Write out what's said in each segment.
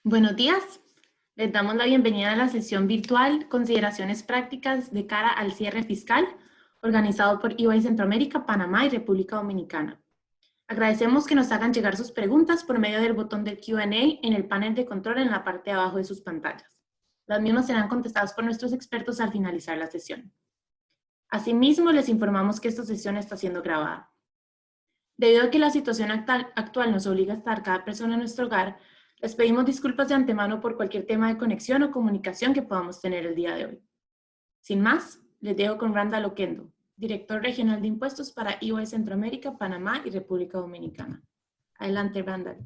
Buenos días. Les damos la bienvenida a la sesión virtual Consideraciones prácticas de cara al cierre fiscal, organizado por EY Centroamérica, Panamá y República Dominicana. Agradecemos que nos hagan llegar sus preguntas por medio del botón del Q&A en el panel de control en la parte de abajo de sus pantallas. Las mismas serán contestadas por nuestros expertos al finalizar la sesión. Asimismo, les informamos que esta sesión está siendo grabada. Debido a que la situación actual nos obliga a estar cada persona en nuestro hogar, les pedimos disculpas de antemano por cualquier tema de conexión o comunicación que podamos tener el día de hoy. Sin más, les dejo con Randall Oquendo, Director Regional de Impuestos para EY Centroamérica, Panamá y República Dominicana. Adelante, Randall.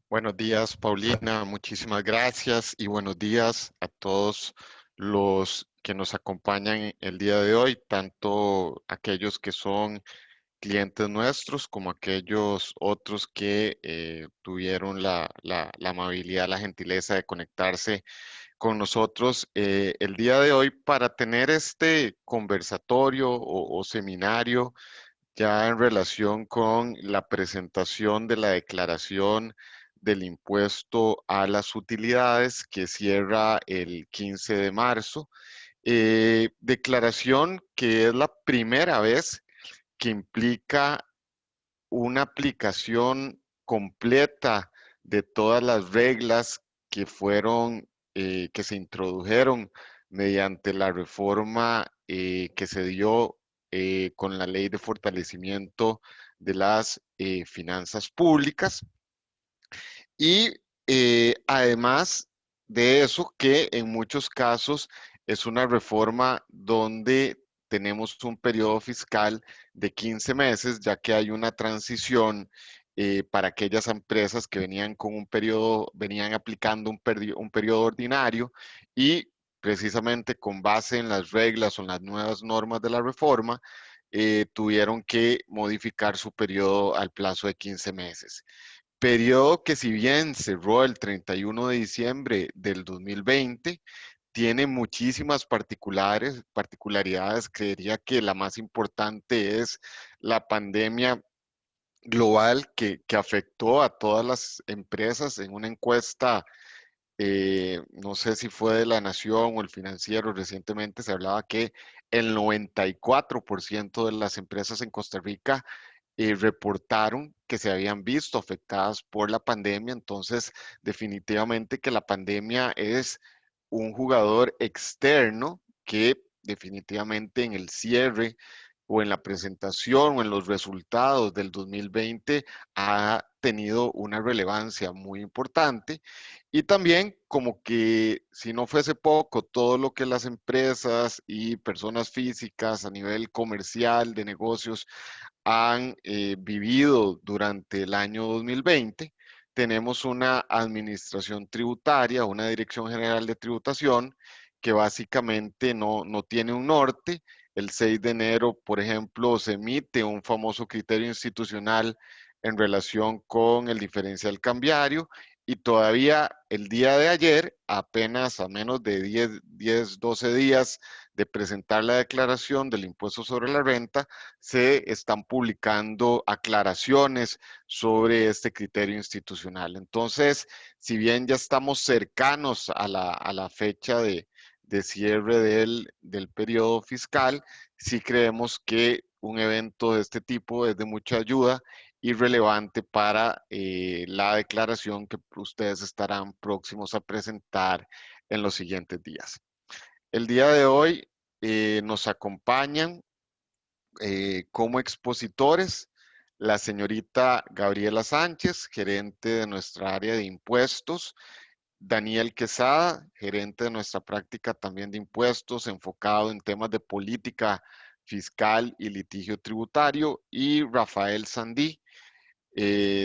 Buenos días, Paulina. Muchísimas gracias y buenos días a todos los que nos acompañan el día de hoy, tanto aquellos que son clientes nuestros como aquellos otros que tuvieron la amabilidad, la gentileza de conectarse con nosotros el día de hoy para tener este conversatorio o seminario ya en relación con la presentación de la declaración del impuesto a las utilidades que cierra el 15 de marzo. Declaración que es la primera vez que implica una aplicación completa de todas las reglas que fueron, que se introdujeron mediante la reforma que se dio con la Ley de Fortalecimiento de las Finanzas Públicas. Y además de eso, que en muchos casos es una reforma donde tenemos un periodo fiscal de 15 meses, ya que hay una transición para aquellas empresas que venían con un periodo, venían aplicando un periodo ordinario y precisamente con base en las reglas o en las nuevas normas de la reforma, tuvieron que modificar su periodo al plazo de 15 meses. Periodo que si bien cerró el 31 de diciembre del 2020, tiene muchísimas particularidades. Creería que la más importante es la pandemia global que afectó a todas las empresas. En una encuesta, no sé si fue de La Nación o El Financiero, recientemente se hablaba que el 94% de las empresas en Costa Rica reportaron que se habían visto afectadas por la pandemia. Entonces, definitivamente que la pandemia es un jugador externo que definitivamente en el cierre o en la presentación o en los resultados del 2020 ha tenido una relevancia muy importante. Y también como que si no fuese poco, todo lo que las empresas y personas físicas a nivel comercial de negocios han vivido durante el año 2020. Tenemos una administración tributaria, una Dirección General de Tributación, que básicamente no tiene un norte. El 6 de enero, por ejemplo, se emite un famoso criterio institucional en relación con el diferencial cambiario y todavía el día de ayer, apenas a menos de 12 días de presentar la declaración del impuesto sobre la renta, se están publicando aclaraciones sobre este criterio institucional. Entonces, si bien ya estamos cercanos a la fecha de cierre del periodo fiscal, sí creemos que un evento de este tipo es de mucha ayuda y relevante para la declaración que ustedes estarán próximos a presentar en los siguientes días. El día de hoy nos acompañan como expositores la señorita Gabriela Sánchez, gerente de nuestra área de impuestos, Daniel Quesada, gerente de nuestra práctica también de impuestos, enfocado en temas de política fiscal y litigio tributario, y Rafael Sandí,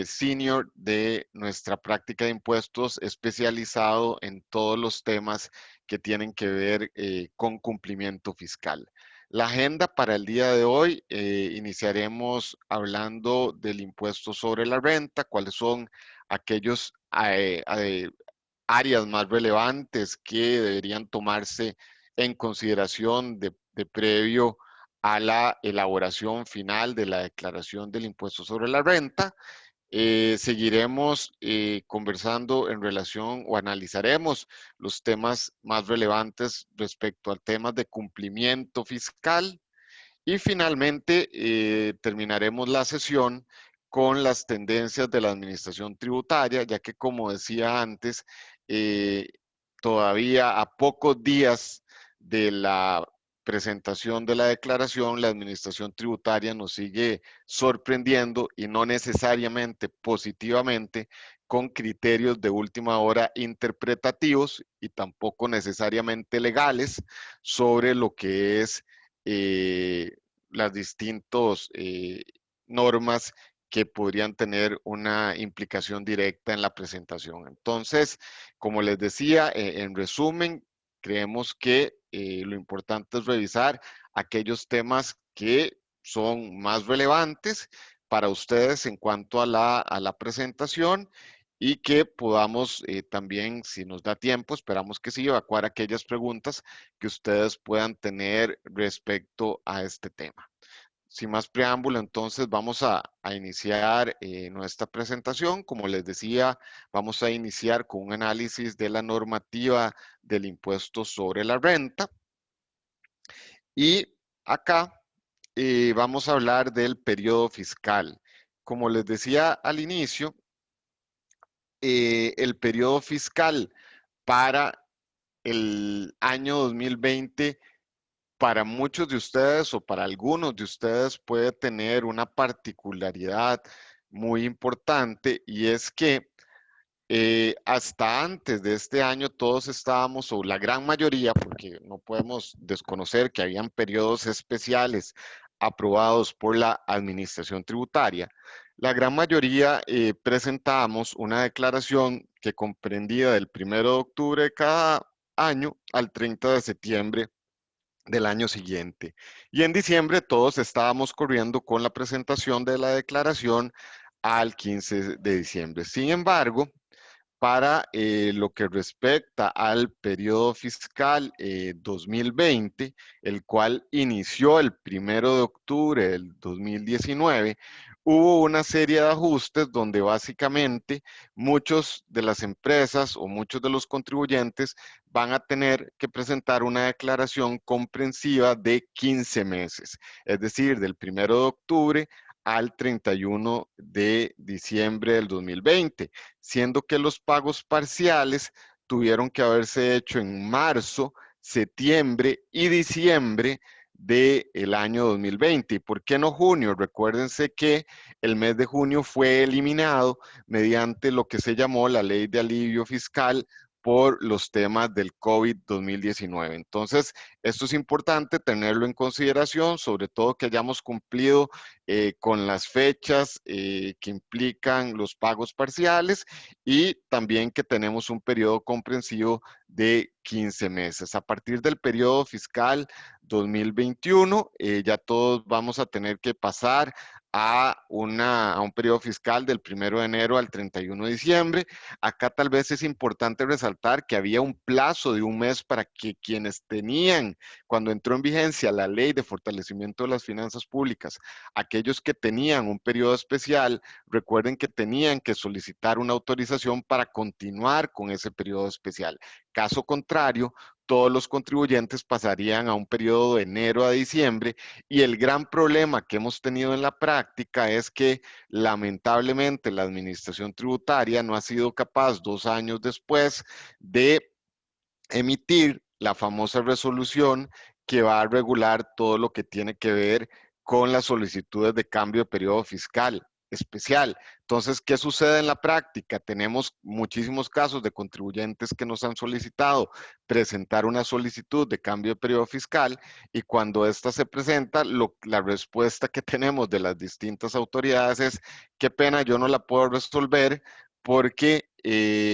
senior de nuestra práctica de impuestos, especializado en todos los temas que tienen que ver con cumplimiento fiscal. La agenda para el día de hoy, iniciaremos hablando del impuesto sobre la renta, cuáles son aquellos áreas más relevantes que deberían tomarse en consideración de previo a la elaboración final de la declaración del impuesto sobre la renta. Seguiremos conversando en relación o analizaremos los temas más relevantes respecto al tema de cumplimiento fiscal y finalmente terminaremos la sesión con las tendencias de la administración tributaria, ya que como decía antes, eh, todavía a pocos días de la presentación de la declaración, la administración tributaria nos sigue sorprendiendo y no necesariamente positivamente con criterios de última hora interpretativos y tampoco necesariamente legales sobre lo que es las distintas normas que podrían tener una implicación directa en la presentación. Entonces, como les decía, en resumen, creemos que lo importante es revisar aquellos temas que son más relevantes para ustedes en cuanto a la presentación y que podamos también, si nos da tiempo, esperamos que sí, evacuar aquellas preguntas que ustedes puedan tener respecto a este tema. Sin más preámbulo, entonces vamos a iniciar nuestra presentación. Como les decía, vamos a iniciar con un análisis de la normativa del impuesto sobre la renta. Y acá vamos a hablar del periodo fiscal. Como les decía al inicio, el periodo fiscal para el año 2020 para muchos de ustedes o para algunos de ustedes puede tener una particularidad muy importante y es que hasta antes de este año todos estábamos, o la gran mayoría, porque no podemos desconocer que habían periodos especiales aprobados por la Administración Tributaria, la gran mayoría presentábamos una declaración que comprendía del 1 de octubre de cada año al 30 de septiembre del año siguiente. Y en diciembre todos estábamos corriendo con la presentación de la declaración al 15 de diciembre. Sin embargo, para lo que respecta al periodo fiscal 2020, el cual inició el 1 de octubre del 2019, hubo una serie de ajustes donde básicamente muchos de las empresas o muchos de los contribuyentes van a tener que presentar una declaración comprensiva de 15 meses, es decir, del 1 de octubre al 31 de diciembre del 2020, siendo que los pagos parciales tuvieron que haberse hecho en marzo, septiembre y diciembre del año 2020. ¿Y por qué no junio? Recuérdense que el mes de junio fue eliminado mediante lo que se llamó la ley de alivio fiscal por los temas del COVID-2019. Entonces, esto es importante tenerlo en consideración, sobre todo que hayamos cumplido con las fechas que implican los pagos parciales y también que tenemos un periodo comprensivo de 15 meses. A partir del periodo fiscal 2021, ya todos vamos a tener que pasar a un periodo fiscal del 1 de enero al 31 de diciembre. Acá tal vez es importante resaltar que había un plazo de un mes para que quienes tenían, cuando entró en vigencia la ley de fortalecimiento de las finanzas públicas, aquellos que tenían un periodo especial, recuerden que tenían que solicitar una autorización para continuar con ese periodo especial. Caso contrario, todos los contribuyentes pasarían a un periodo de enero a diciembre y el gran problema que hemos tenido en la práctica es que lamentablemente la administración tributaria no ha sido capaz 2 años después de emitir la famosa resolución que va a regular todo lo que tiene que ver con las solicitudes de cambio de periodo fiscal especial. Entonces, ¿qué sucede en la práctica? Tenemos muchísimos casos de contribuyentes que nos han solicitado presentar una solicitud de cambio de periodo fiscal y cuando ésta se presenta, la respuesta que tenemos de las distintas autoridades es, qué pena, yo no la puedo resolver porque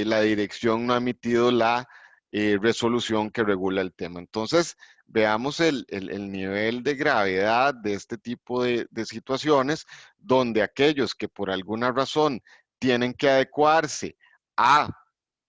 la dirección no ha emitido la resolución que regula el tema. Entonces, veamos el nivel de gravedad de este tipo de situaciones donde aquellos que por alguna razón tienen que adecuarse a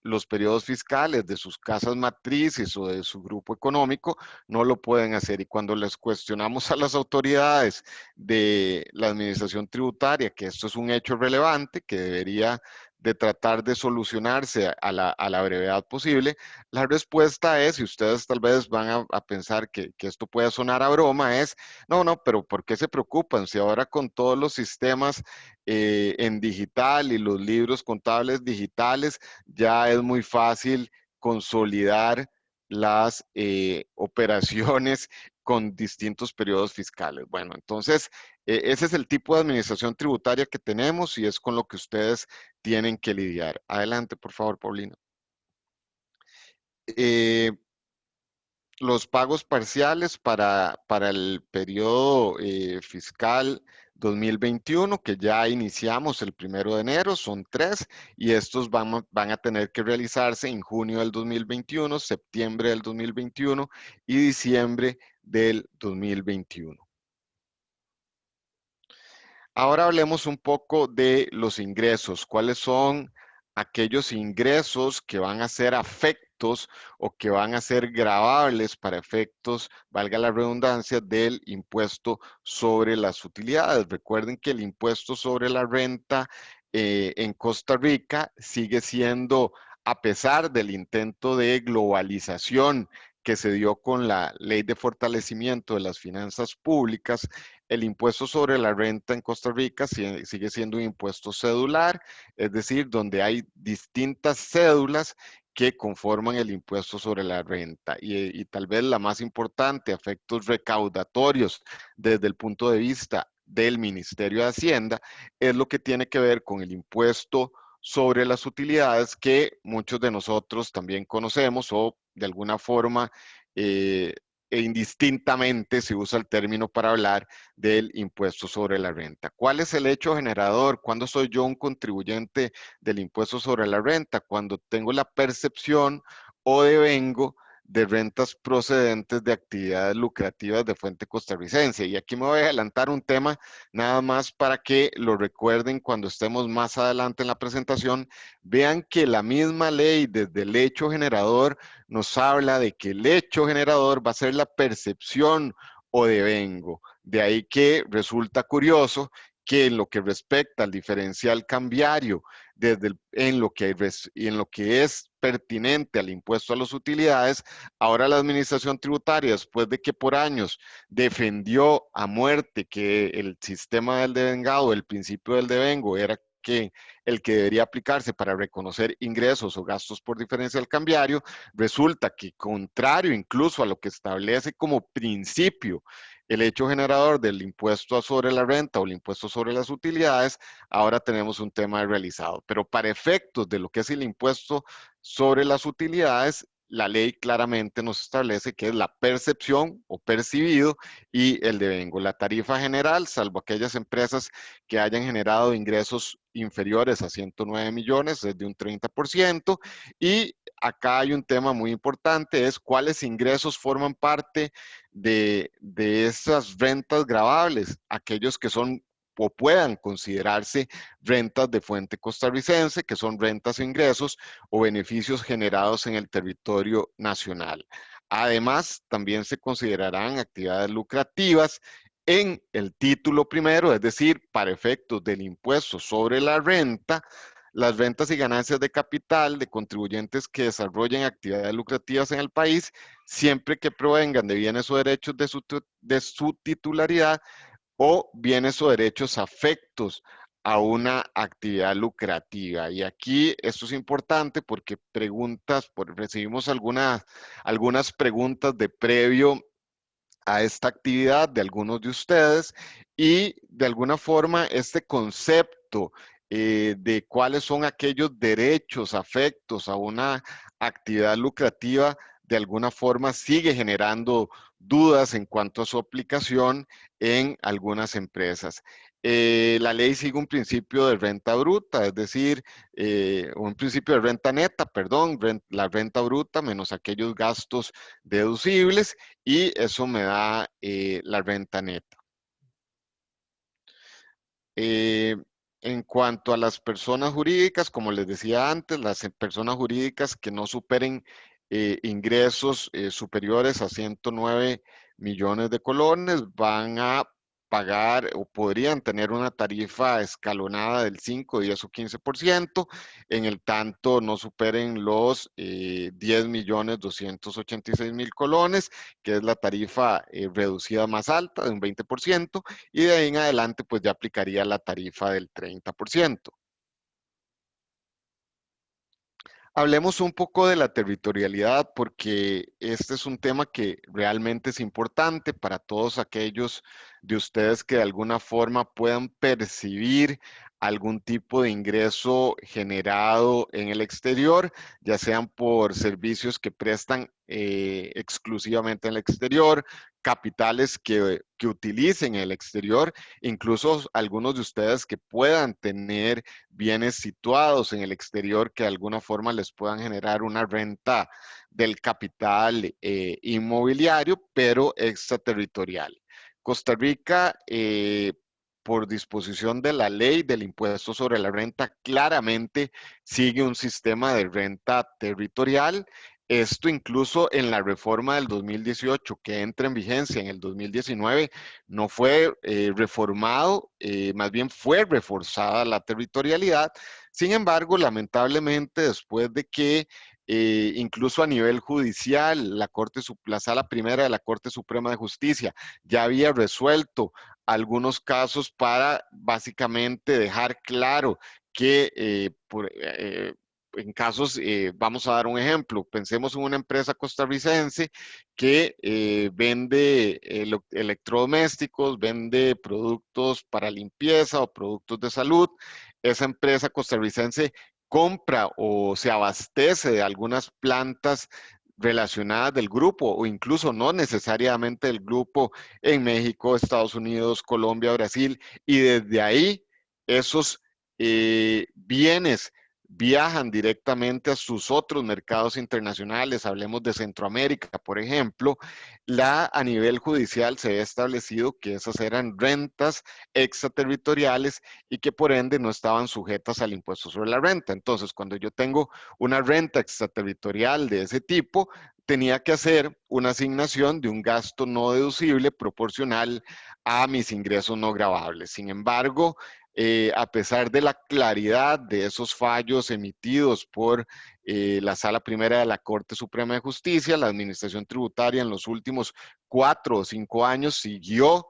los periodos fiscales de sus casas matrices o de su grupo económico, no lo pueden hacer. Y cuando les cuestionamos a las autoridades de la administración tributaria que esto es un hecho relevante, que debería de tratar de solucionarse a la brevedad posible, la respuesta es, y ustedes tal vez van a pensar que esto puede sonar a broma, es, no, no, pero ¿por qué se preocupan? Si ahora con todos los sistemas en digital y los libros contables digitales, ya es muy fácil consolidar las operaciones con distintos periodos fiscales. Bueno, entonces, ese es el tipo de administración tributaria que tenemos y es con lo que ustedes tienen que lidiar. Adelante, por favor, Paulina. Eh, los pagos parciales para el periodo fiscal 2021, que ya iniciamos el 1 de enero, son 3, y estos van a tener que realizarse en junio del 2021, septiembre del 2021 y diciembre del 2021. Ahora hablemos un poco de los ingresos. ¿Cuáles son aquellos ingresos que van a ser afectos o que van a ser gravables para efectos, valga la redundancia, del impuesto sobre las utilidades? Recuerden que el impuesto sobre la renta en Costa Rica sigue siendo, a pesar del intento de globalización que se dio con la Ley de Fortalecimiento de las Finanzas Públicas, el impuesto sobre la renta en Costa Rica sigue siendo un impuesto cedular, es decir, donde hay distintas cédulas que conforman el impuesto sobre la renta. Y tal vez la más importante, efectos recaudatorios desde el punto de vista del Ministerio de Hacienda, es lo que tiene que ver con el impuesto sobre las utilidades que muchos de nosotros también conocemos o de alguna forma e indistintamente se usa el término para hablar del impuesto sobre la renta. ¿Cuál es el hecho generador? ¿Cuándo soy yo un contribuyente del impuesto sobre la renta? Cuando tengo la percepción o devengo de rentas procedentes de actividades lucrativas de fuente costarricense. Y aquí me voy a adelantar un tema nada más para que lo recuerden cuando estemos más adelante en la presentación. Vean que la misma ley desde el hecho generador nos habla de que el hecho generador va a ser la percepción o devengo. De ahí que resulta curioso que en lo que respecta al diferencial cambiario, en lo que es pertinente al impuesto a las utilidades, ahora la administración tributaria, después de que por años defendió a muerte que el sistema del devengado, el principio del devengo, era que el que debería aplicarse para reconocer ingresos o gastos por diferencial cambiario, resulta que contrario incluso a lo que establece como principio el hecho generador del impuesto sobre la renta o el impuesto sobre las utilidades, ahora tenemos un tema realizado. Pero para efectos de lo que es el impuesto sobre las utilidades, la ley claramente nos establece que es la percepción o percibido y el devengo. La tarifa general, salvo aquellas empresas que hayan generado ingresos inferiores a 109 millones, es de un 30%. Y acá hay un tema muy importante, es cuáles ingresos forman parte de esas rentas gravables, aquellos que son o puedan considerarse rentas de fuente costarricense, que son rentas e ingresos o beneficios generados en el territorio nacional. Además, también se considerarán actividades lucrativas en el título primero, es decir, para efectos del impuesto sobre la renta, las rentas y ganancias de capital de contribuyentes que desarrollen actividades lucrativas en el país, siempre que provengan de bienes o derechos de su titularidad o bienes o derechos afectos a una actividad lucrativa. Y aquí esto es importante porque recibimos algunas preguntas de previo a esta actividad de algunos de ustedes y de alguna forma este concepto de cuáles son aquellos derechos afectos a una actividad lucrativa de alguna forma sigue generando dudas en cuanto a su aplicación en algunas empresas. La ley sigue un principio de renta bruta, es decir, un principio de renta neta, perdón, la renta bruta menos aquellos gastos deducibles y eso me da la renta neta. En cuanto a las personas jurídicas, como les decía antes, las personas jurídicas que no superen ingresos superiores a 109 millones de colones van a pagar o podrían tener una tarifa escalonada del 5, 10 o 15%, en el tanto no superen los 10 millones 286 mil colones, que es la tarifa reducida más alta de un 20%, y de ahí en adelante pues ya aplicaría la tarifa del 30%. Hablemos un poco de la territorialidad porque este es un tema que realmente es importante para todos aquellos de ustedes que de alguna forma puedan percibir algún tipo de ingreso generado en el exterior, ya sean por servicios que prestan exclusivamente en el exterior, capitales que utilicen en el exterior, incluso algunos de ustedes que puedan tener bienes situados en el exterior que de alguna forma les puedan generar una renta del capital inmobiliario, pero extraterritorial. Costa Rica, por disposición de la ley del impuesto sobre la renta, claramente sigue un sistema de renta territorial. Esto incluso en la reforma del 2018 que entra en vigencia en el 2019 no fue reformado, más bien fue reforzada la territorialidad. Sin embargo, lamentablemente, después de que incluso a nivel judicial, la Sala Primera de la Corte Suprema de Justicia ya había resuelto algunos casos para básicamente dejar claro que en casos, vamos a dar un ejemplo, pensemos en una empresa costarricense que vende electrodomésticos, vende productos para limpieza o productos de salud. Esa empresa costarricense compra o se abastece de algunas plantas relacionadas del grupo o incluso no necesariamente del grupo en México, Estados Unidos, Colombia, Brasil, y desde ahí esos bienes viajan directamente a sus otros mercados internacionales, hablemos de Centroamérica, por ejemplo, a nivel judicial se ha establecido que esas eran rentas extraterritoriales y que por ende no estaban sujetas al impuesto sobre la renta. Entonces, cuando yo tengo una renta extraterritorial de ese tipo, tenía que hacer una asignación de un gasto no deducible proporcional a mis ingresos no gravables. Sin embargo, a pesar de la claridad de esos fallos emitidos por la Sala Primera de la Corte Suprema de Justicia, la Administración Tributaria en los últimos 4 o 5 años siguió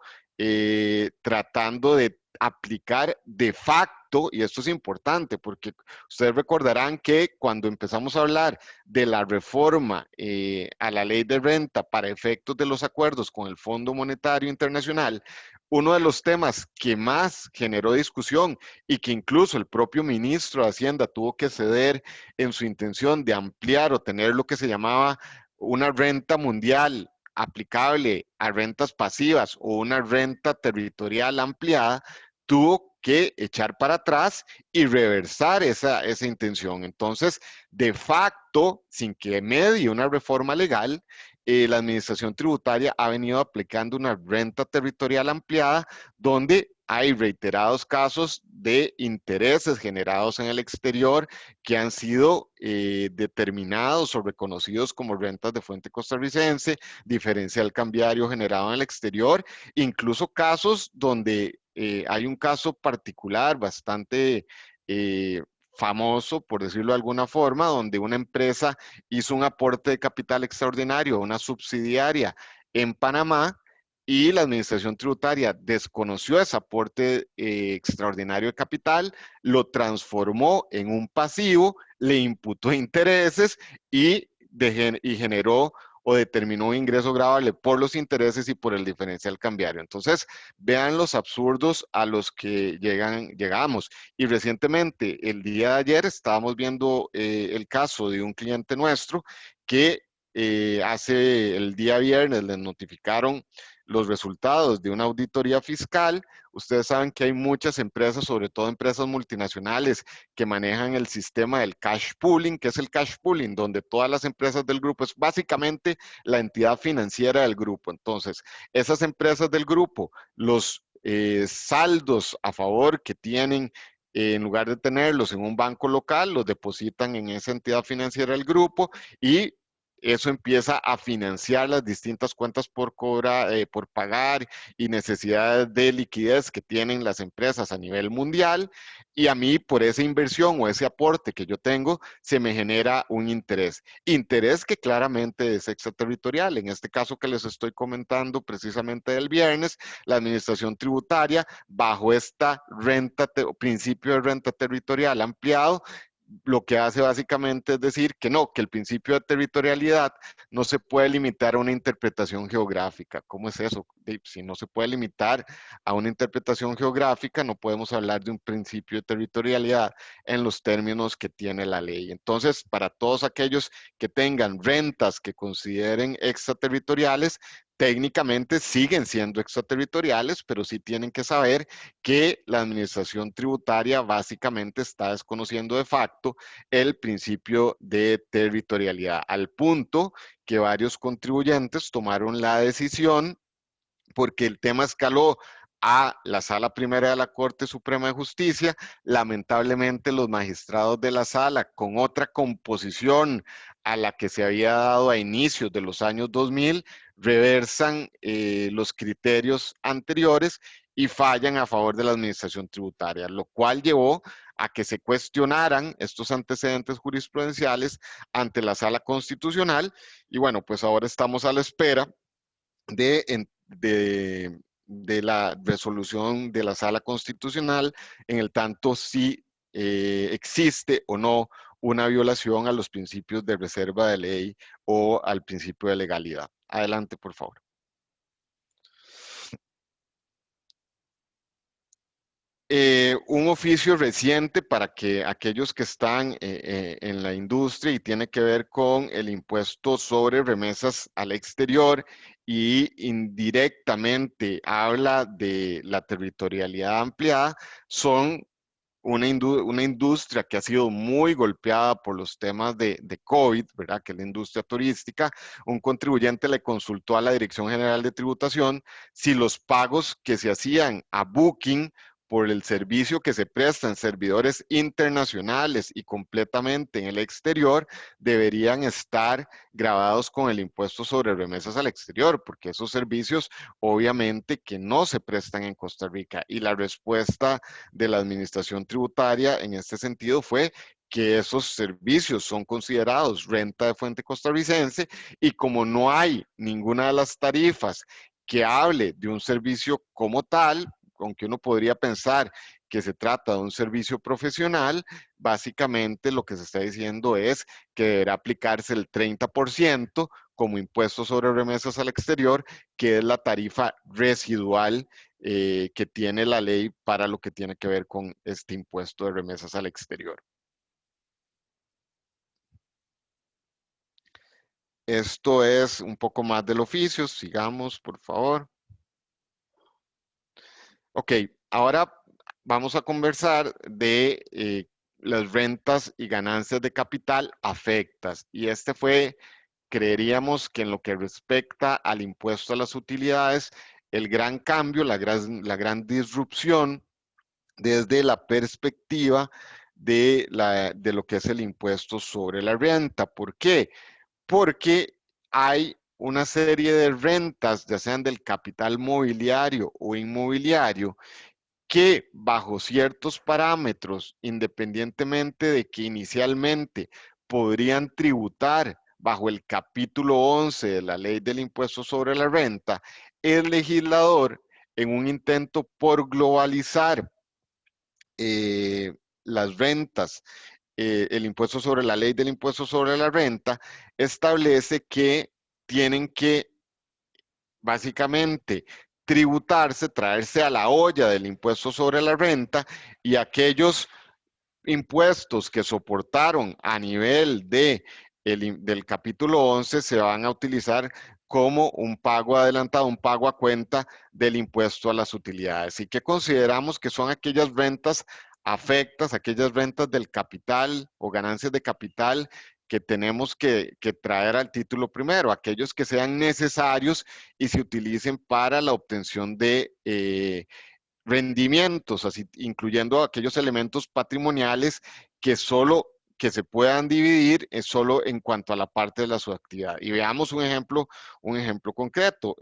tratando de aplicar de facto, y esto es importante porque ustedes recordarán que cuando empezamos a hablar de la reforma a la ley de renta para efectos de los acuerdos con el Fondo Monetario Internacional, uno de los temas que más generó discusión y que incluso el propio ministro de Hacienda tuvo que ceder en su intención de ampliar o tener lo que se llamaba una renta mundial aplicable a rentas pasivas o una renta territorial ampliada, tuvo que echar para atrás y reversar esa intención. Entonces, de facto, sin que medie una reforma legal, la administración tributaria ha venido aplicando una renta territorial ampliada donde hay reiterados casos de intereses generados en el exterior que han sido determinados o reconocidos como rentas de fuente costarricense, diferencial cambiario generado en el exterior, incluso casos donde hay un caso particular bastante famoso, por decirlo de alguna forma, donde una empresa hizo un aporte de capital extraordinario a una subsidiaria en Panamá y la administración tributaria desconoció ese aporte extraordinario de capital, lo transformó en un pasivo, le imputó intereses y generó o determinó un ingreso grabable por los intereses y por el diferencial cambiario. Entonces, vean los absurdos a los que llegamos. Y recientemente, el día de ayer, estábamos viendo el caso de un cliente nuestro que hace el día viernes les notificaron los resultados de una auditoría fiscal. Ustedes saben que hay muchas empresas, sobre todo empresas multinacionales, que manejan el sistema del cash pooling. ¿Qué es el cash pooling? Donde todas las empresas del grupo es básicamente la entidad financiera del grupo. Entonces, esas empresas del grupo, los saldos a favor que tienen en lugar de tenerlos en un banco local, los depositan en esa entidad financiera del grupo y eso empieza a financiar las distintas cuentas por cobrar, por pagar y necesidades de liquidez que tienen las empresas a nivel mundial. Y a mí, por esa inversión o ese aporte que yo tengo, se me genera un interés. Interés que claramente es extraterritorial. En este caso que les estoy comentando precisamente el viernes, la administración tributaria, bajo esta principio de renta territorial ampliado, lo que hace básicamente es decir que no, que el principio de territorialidad no se puede limitar a una interpretación geográfica. ¿Cómo es eso? Si no se puede limitar a una interpretación geográfica, no podemos hablar de un principio de territorialidad en los términos que tiene la ley. Entonces, para todos aquellos que tengan rentas que consideren extraterritoriales, técnicamente siguen siendo extraterritoriales, pero sí tienen que saber que la administración tributaria básicamente está desconociendo de facto el principio de territorialidad, al punto que varios contribuyentes tomaron la decisión, porque el tema escaló a la Sala Primera de la Corte Suprema de Justicia. Lamentablemente, los magistrados de la sala, con otra composición a la que se había dado a inicios de los años 2000, reversan los criterios anteriores y fallan a favor de la administración tributaria, lo cual llevó a que se cuestionaran estos antecedentes jurisprudenciales ante la Sala Constitucional. Y bueno, pues ahora estamos a la espera de la resolución de la Sala Constitucional, en el tanto si existe o no una violación a los principios de reserva de ley o al principio de legalidad. Adelante, por favor. Un oficio reciente para que aquellos que están en la industria y tiene que ver con el impuesto sobre remesas al exterior y indirectamente habla de la territorialidad ampliada, son una industria que ha sido muy golpeada por los temas de COVID, ¿verdad? Que es la industria turística. Un contribuyente le consultó a la Dirección General de Tributación si los pagos que se hacían a Booking por el servicio que se presta en servidores internacionales y completamente en el exterior, deberían estar grabados con el impuesto sobre remesas al exterior, porque esos servicios obviamente que no se prestan en Costa Rica. Y la respuesta de la administración tributaria en este sentido fue que esos servicios son considerados renta de fuente costarricense y como no hay ninguna de las tarifas que hable de un servicio como tal, aunque uno podría pensar que se trata de un servicio profesional, básicamente lo que se está diciendo es que deberá aplicarse el 30% como impuesto sobre remesas al exterior, que es la tarifa residual que tiene la ley para lo que tiene que ver con este impuesto de remesas al exterior. Esto es un poco más del oficio. Sigamos, por favor. Ok, ahora vamos a conversar de las rentas y ganancias de capital afectas. Y este fue, creeríamos que en lo que respecta al impuesto a las utilidades, el gran cambio, la gran disrupción desde la perspectiva de lo que es el impuesto sobre la renta. ¿Por qué? Porque hay una serie de rentas, ya sean del capital mobiliario o inmobiliario, que bajo ciertos parámetros, independientemente de que inicialmente podrían tributar bajo el capítulo 11 de la ley del impuesto sobre la renta, el legislador, en un intento por globalizar las rentas, el impuesto sobre la ley del impuesto sobre la renta, establece que tienen que básicamente tributarse, traerse a la olla del impuesto sobre la renta y aquellos impuestos que soportaron a nivel del capítulo 11 se van a utilizar como un pago adelantado, un pago a cuenta del impuesto a las utilidades. Y que consideramos que son aquellas rentas afectas, aquellas rentas del capital o ganancias de capital que tenemos que traer al título primero, aquellos que sean necesarios y se utilicen para la obtención de rendimientos, así, incluyendo aquellos elementos patrimoniales que solo que se puedan dividir es solo en cuanto a la parte de la subactividad. Y veamos un ejemplo concreto.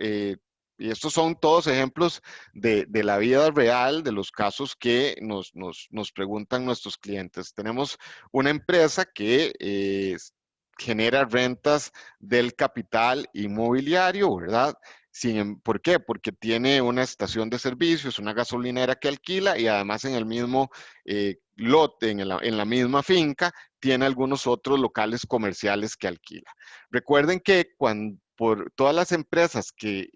Y estos son todos ejemplos de la vida real, de los casos que nos preguntan nuestros clientes. Tenemos una empresa que genera rentas del capital inmobiliario, ¿verdad? ¿Por qué? Porque tiene una estación de servicios, una gasolinera que alquila y además en el mismo lote, en la misma finca, tiene algunos otros locales comerciales que alquila. Recuerden que por todas las empresas que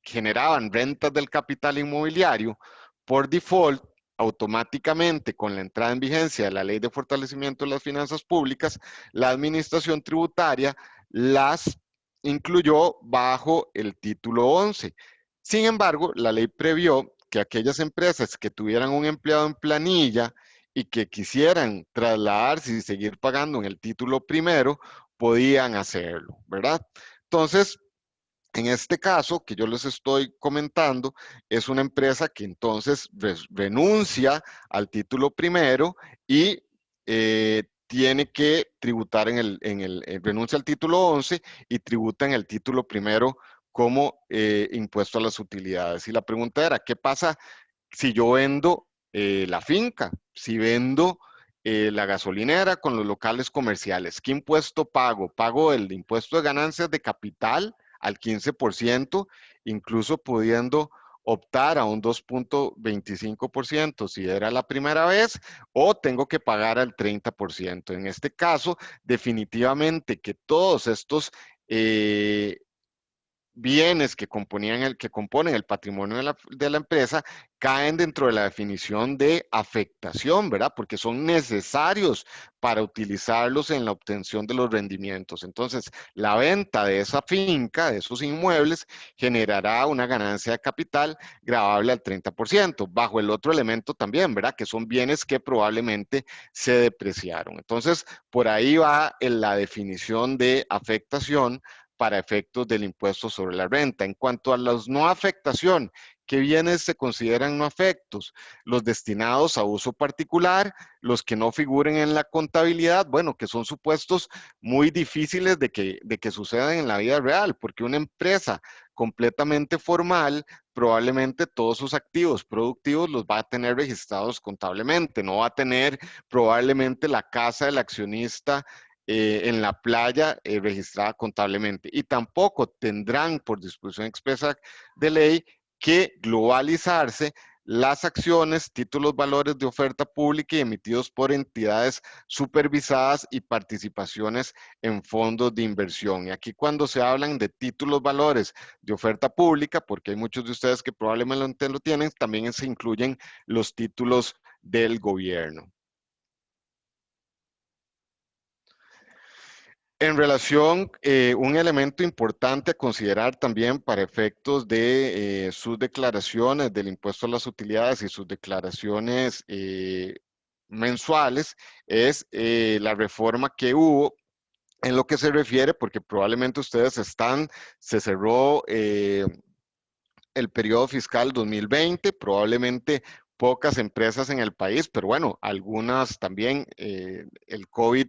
generaban rentas del capital inmobiliario, por default, automáticamente con la entrada en vigencia de la Ley de Fortalecimiento de las Finanzas Públicas, la Administración Tributaria las incluyó bajo el título 11. Sin embargo, la ley previó que aquellas empresas que tuvieran un empleado en planilla y que quisieran trasladarse y seguir pagando en el título primero, podían hacerlo, ¿verdad? Entonces, en este caso que yo les estoy comentando, es una empresa que entonces renuncia al título primero y tiene que tributar renuncia al título 11 y tributa en el título primero como impuesto a las utilidades. Y la pregunta era, ¿qué pasa si yo vendo la finca? Si vendo la gasolinera con los locales comerciales, ¿qué impuesto pago? Pago el impuesto de ganancias de capital al 15%, incluso pudiendo optar a un 2.25% si era la primera vez, o tengo que pagar al 30%. En este caso, definitivamente que todos estos bienes que componen el patrimonio de la empresa caen dentro de la definición de afectación, ¿verdad? Porque son necesarios para utilizarlos en la obtención de los rendimientos. Entonces, la venta de esa finca, de esos inmuebles, generará una ganancia de capital gravable al 30%, bajo el otro elemento también, ¿verdad? Que son bienes que probablemente se depreciaron. Entonces, por ahí va la definición de afectación para efectos del impuesto sobre la renta. En cuanto a la no afectación, ¿qué bienes se consideran no afectos? Los destinados a uso particular, los que no figuren en la contabilidad, bueno, que son supuestos muy difíciles de que sucedan en la vida real, porque una empresa completamente formal, probablemente todos sus activos productivos los va a tener registrados contablemente, no va a tener probablemente la casa del accionista en la playa registrada contablemente. Y tampoco tendrán, por disposición expresa de ley, que globalizarse las acciones, títulos, valores de oferta pública y emitidos por entidades supervisadas y participaciones en fondos de inversión. Y aquí cuando se hablan de títulos, valores de oferta pública, porque hay muchos de ustedes que probablemente lo tienen, también se incluyen los títulos del gobierno. En relación, un elemento importante a considerar también para efectos de sus declaraciones del impuesto a las utilidades y sus declaraciones mensuales es la reforma que hubo en lo que se refiere, porque probablemente ustedes se cerró el periodo fiscal 2020, probablemente pocas empresas en el país, pero bueno, algunas también, el COVID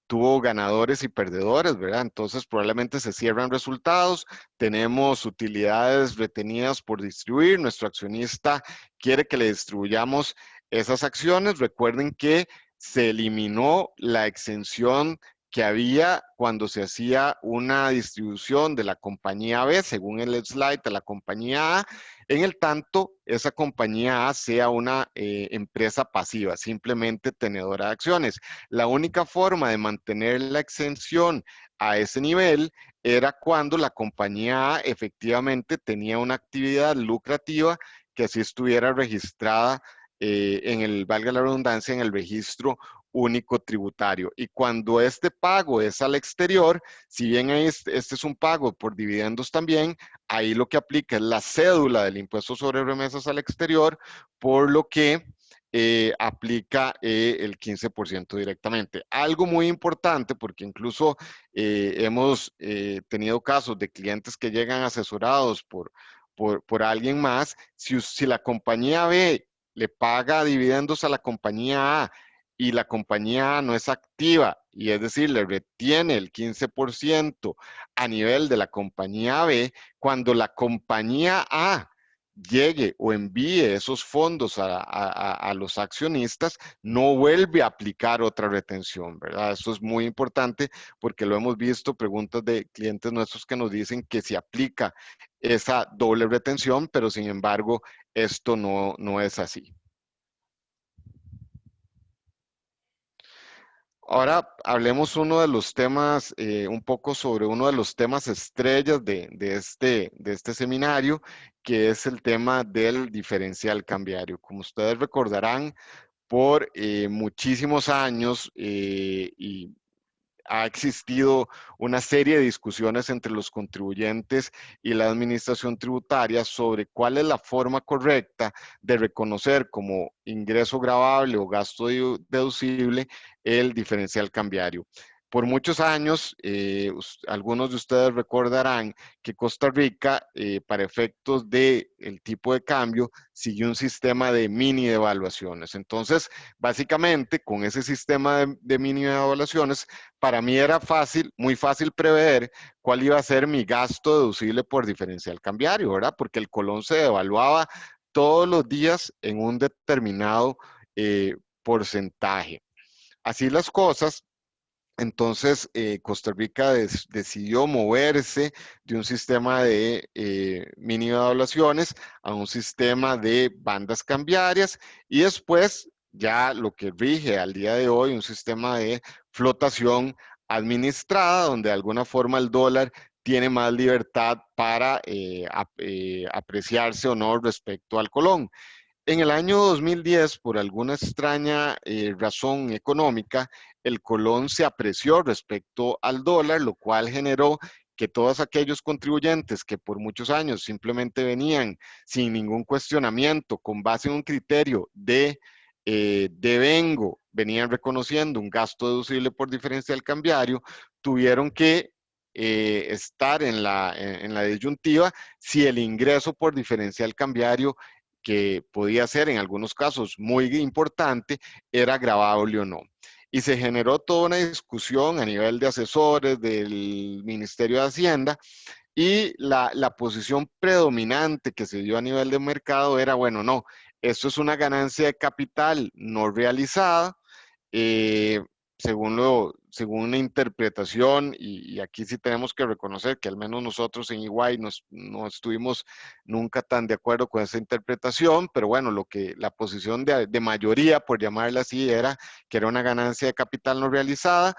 tuvo ganadores y perdedores, ¿verdad? Entonces probablemente se cierran resultados, tenemos utilidades retenidas por distribuir, nuestro accionista quiere que le distribuyamos esas acciones. Recuerden que se eliminó la exención que había cuando se hacía una distribución de la compañía B, según el slide de la compañía A, en el tanto esa compañía A sea una empresa pasiva, simplemente tenedora de acciones. La única forma de mantener la exención a ese nivel era cuando la compañía A efectivamente tenía una actividad lucrativa que así estuviera registrada valga la redundancia, en el registro único tributario. Y cuando este pago es al exterior, si bien este es un pago por dividendos también, ahí lo que aplica es la cédula del impuesto sobre remesas al exterior, por lo que aplica el 15% directamente. Algo muy importante, porque incluso hemos tenido casos de clientes que llegan asesorados por alguien más, si la compañía B le paga dividendos a la compañía A y la compañía A no es activa, y es decir, le retiene el 15% a nivel de la compañía B, cuando la compañía A llegue o envíe esos fondos a los accionistas, no vuelve a aplicar otra retención, ¿verdad? Eso es muy importante porque lo hemos visto, preguntas de clientes nuestros que nos dicen que se aplica esa doble retención, pero sin embargo, esto no es así. Ahora hablemos uno de los temas, un poco sobre uno de los temas estrellas de este seminario, que es el tema del diferencial cambiario. Como ustedes recordarán, por muchísimos años y ha existido una serie de discusiones entre los contribuyentes y la administración tributaria sobre cuál es la forma correcta de reconocer como ingreso gravable o gasto deducible el diferencial cambiario. Por muchos años, algunos de ustedes recordarán que Costa Rica, para efectos del tipo de cambio, siguió un sistema de mini devaluaciones. Entonces, básicamente, con ese sistema de mini devaluaciones, para mí era fácil, muy fácil prever cuál iba a ser mi gasto deducible por diferencial cambiario, ¿verdad? Porque el colón se devaluaba todos los días en un determinado porcentaje. Así las cosas, entonces, Costa Rica decidió moverse de un sistema de mini evaluaciones a un sistema de bandas cambiarias y después ya lo que rige al día de hoy, un sistema de flotación administrada, donde de alguna forma el dólar tiene más libertad para apreciarse o no respecto al colón. En el año 2010, por alguna extraña razón económica, el colón se apreció respecto al dólar, lo cual generó que todos aquellos contribuyentes que por muchos años simplemente venían sin ningún cuestionamiento, con base en un criterio de devengo, venían reconociendo un gasto deducible por diferencial cambiario, tuvieron que estar en la disyuntiva si el ingreso por diferencial cambiario, que podía ser en algunos casos muy importante, era gravable o no. Y se generó toda una discusión a nivel de asesores del Ministerio de Hacienda y la posición predominante que se dio a nivel de mercado era, bueno, no, esto es una ganancia de capital no realizada, eh, según una interpretación, y aquí sí tenemos que reconocer que al menos nosotros en EY no estuvimos nunca tan de acuerdo con esa interpretación, pero bueno, la posición de mayoría, por llamarla así, era que era una ganancia de capital no realizada.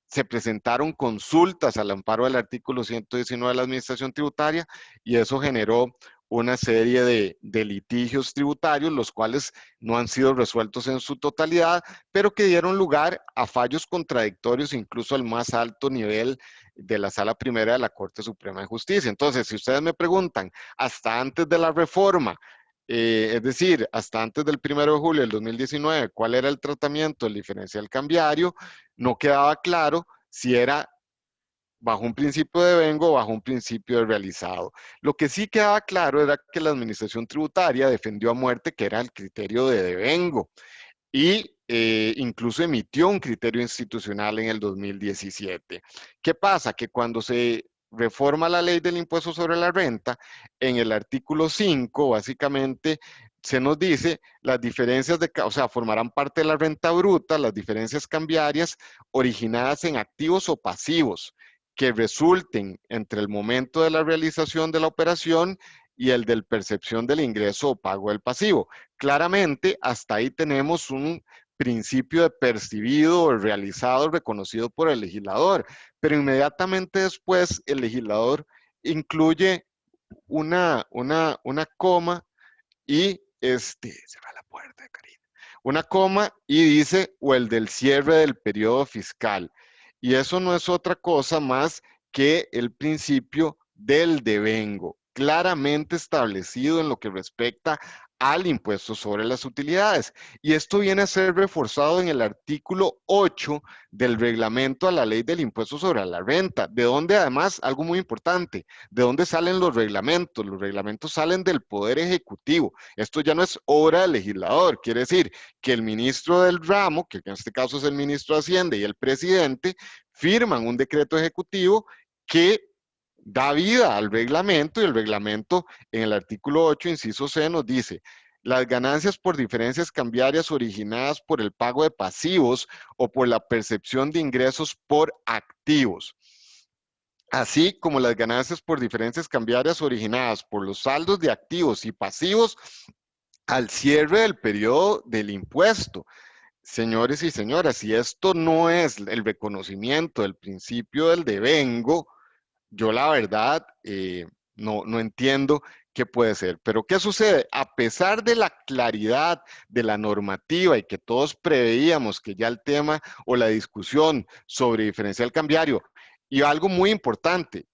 Se presentaron consultas al amparo del artículo 119 de la Administración Tributaria y eso generó una serie de litigios tributarios, los cuales no han sido resueltos en su totalidad, pero que dieron lugar a fallos contradictorios incluso al más alto nivel de la Sala Primera de la Corte Suprema de Justicia. Entonces, si ustedes me preguntan, hasta antes de la reforma, es decir, hasta antes del 1 de julio del 2019, cuál era el tratamiento del diferencial cambiario, no quedaba claro si era bajo un principio de devengo o bajo un principio de realizado. Lo que sí quedaba claro era que la administración tributaria defendió a muerte que era el criterio de devengo y incluso emitió un criterio institucional en el 2017. ¿Qué pasa? Que cuando se reforma la ley del impuesto sobre la renta, en el artículo 5, básicamente, se nos dice las diferencias o sea, formarán parte de la renta bruta, las diferencias cambiarias originadas en activos o pasivos que resulten entre el momento de la realización de la operación y el del percepción del ingreso o pago del pasivo. Claramente, hasta ahí tenemos un principio de percibido o realizado reconocido por el legislador, pero inmediatamente después el legislador incluye una coma y cerra la puerta, Karina, una coma y dice o el del cierre del periodo fiscal. Y eso no es otra cosa más que el principio del devengo. claramente establecido en lo que respecta al impuesto sobre las utilidades. Y esto viene a ser reforzado en el artículo 8 del reglamento a la ley del impuesto sobre la renta, de donde además, algo muy importante, ¿de dónde salen los reglamentos? Los reglamentos salen del Poder Ejecutivo. Esto ya no es obra del legislador, quiere decir que el ministro del ramo, que en este caso es el ministro de Hacienda y el presidente, firman un decreto ejecutivo que da vida al reglamento, y el reglamento en el artículo 8, inciso C, nos dice: las ganancias por diferencias cambiarias originadas por el pago de pasivos o por la percepción de ingresos por activos, así como las ganancias por diferencias cambiarias originadas por los saldos de activos y pasivos al cierre del periodo del impuesto. Señores y señoras, si esto no es el reconocimiento del principio del devengo, yo la verdad no entiendo qué puede ser. Pero ¿qué sucede? A pesar de la claridad de la normativa y que todos preveíamos que ya el tema o la discusión sobre diferencial cambiario, y algo muy importante,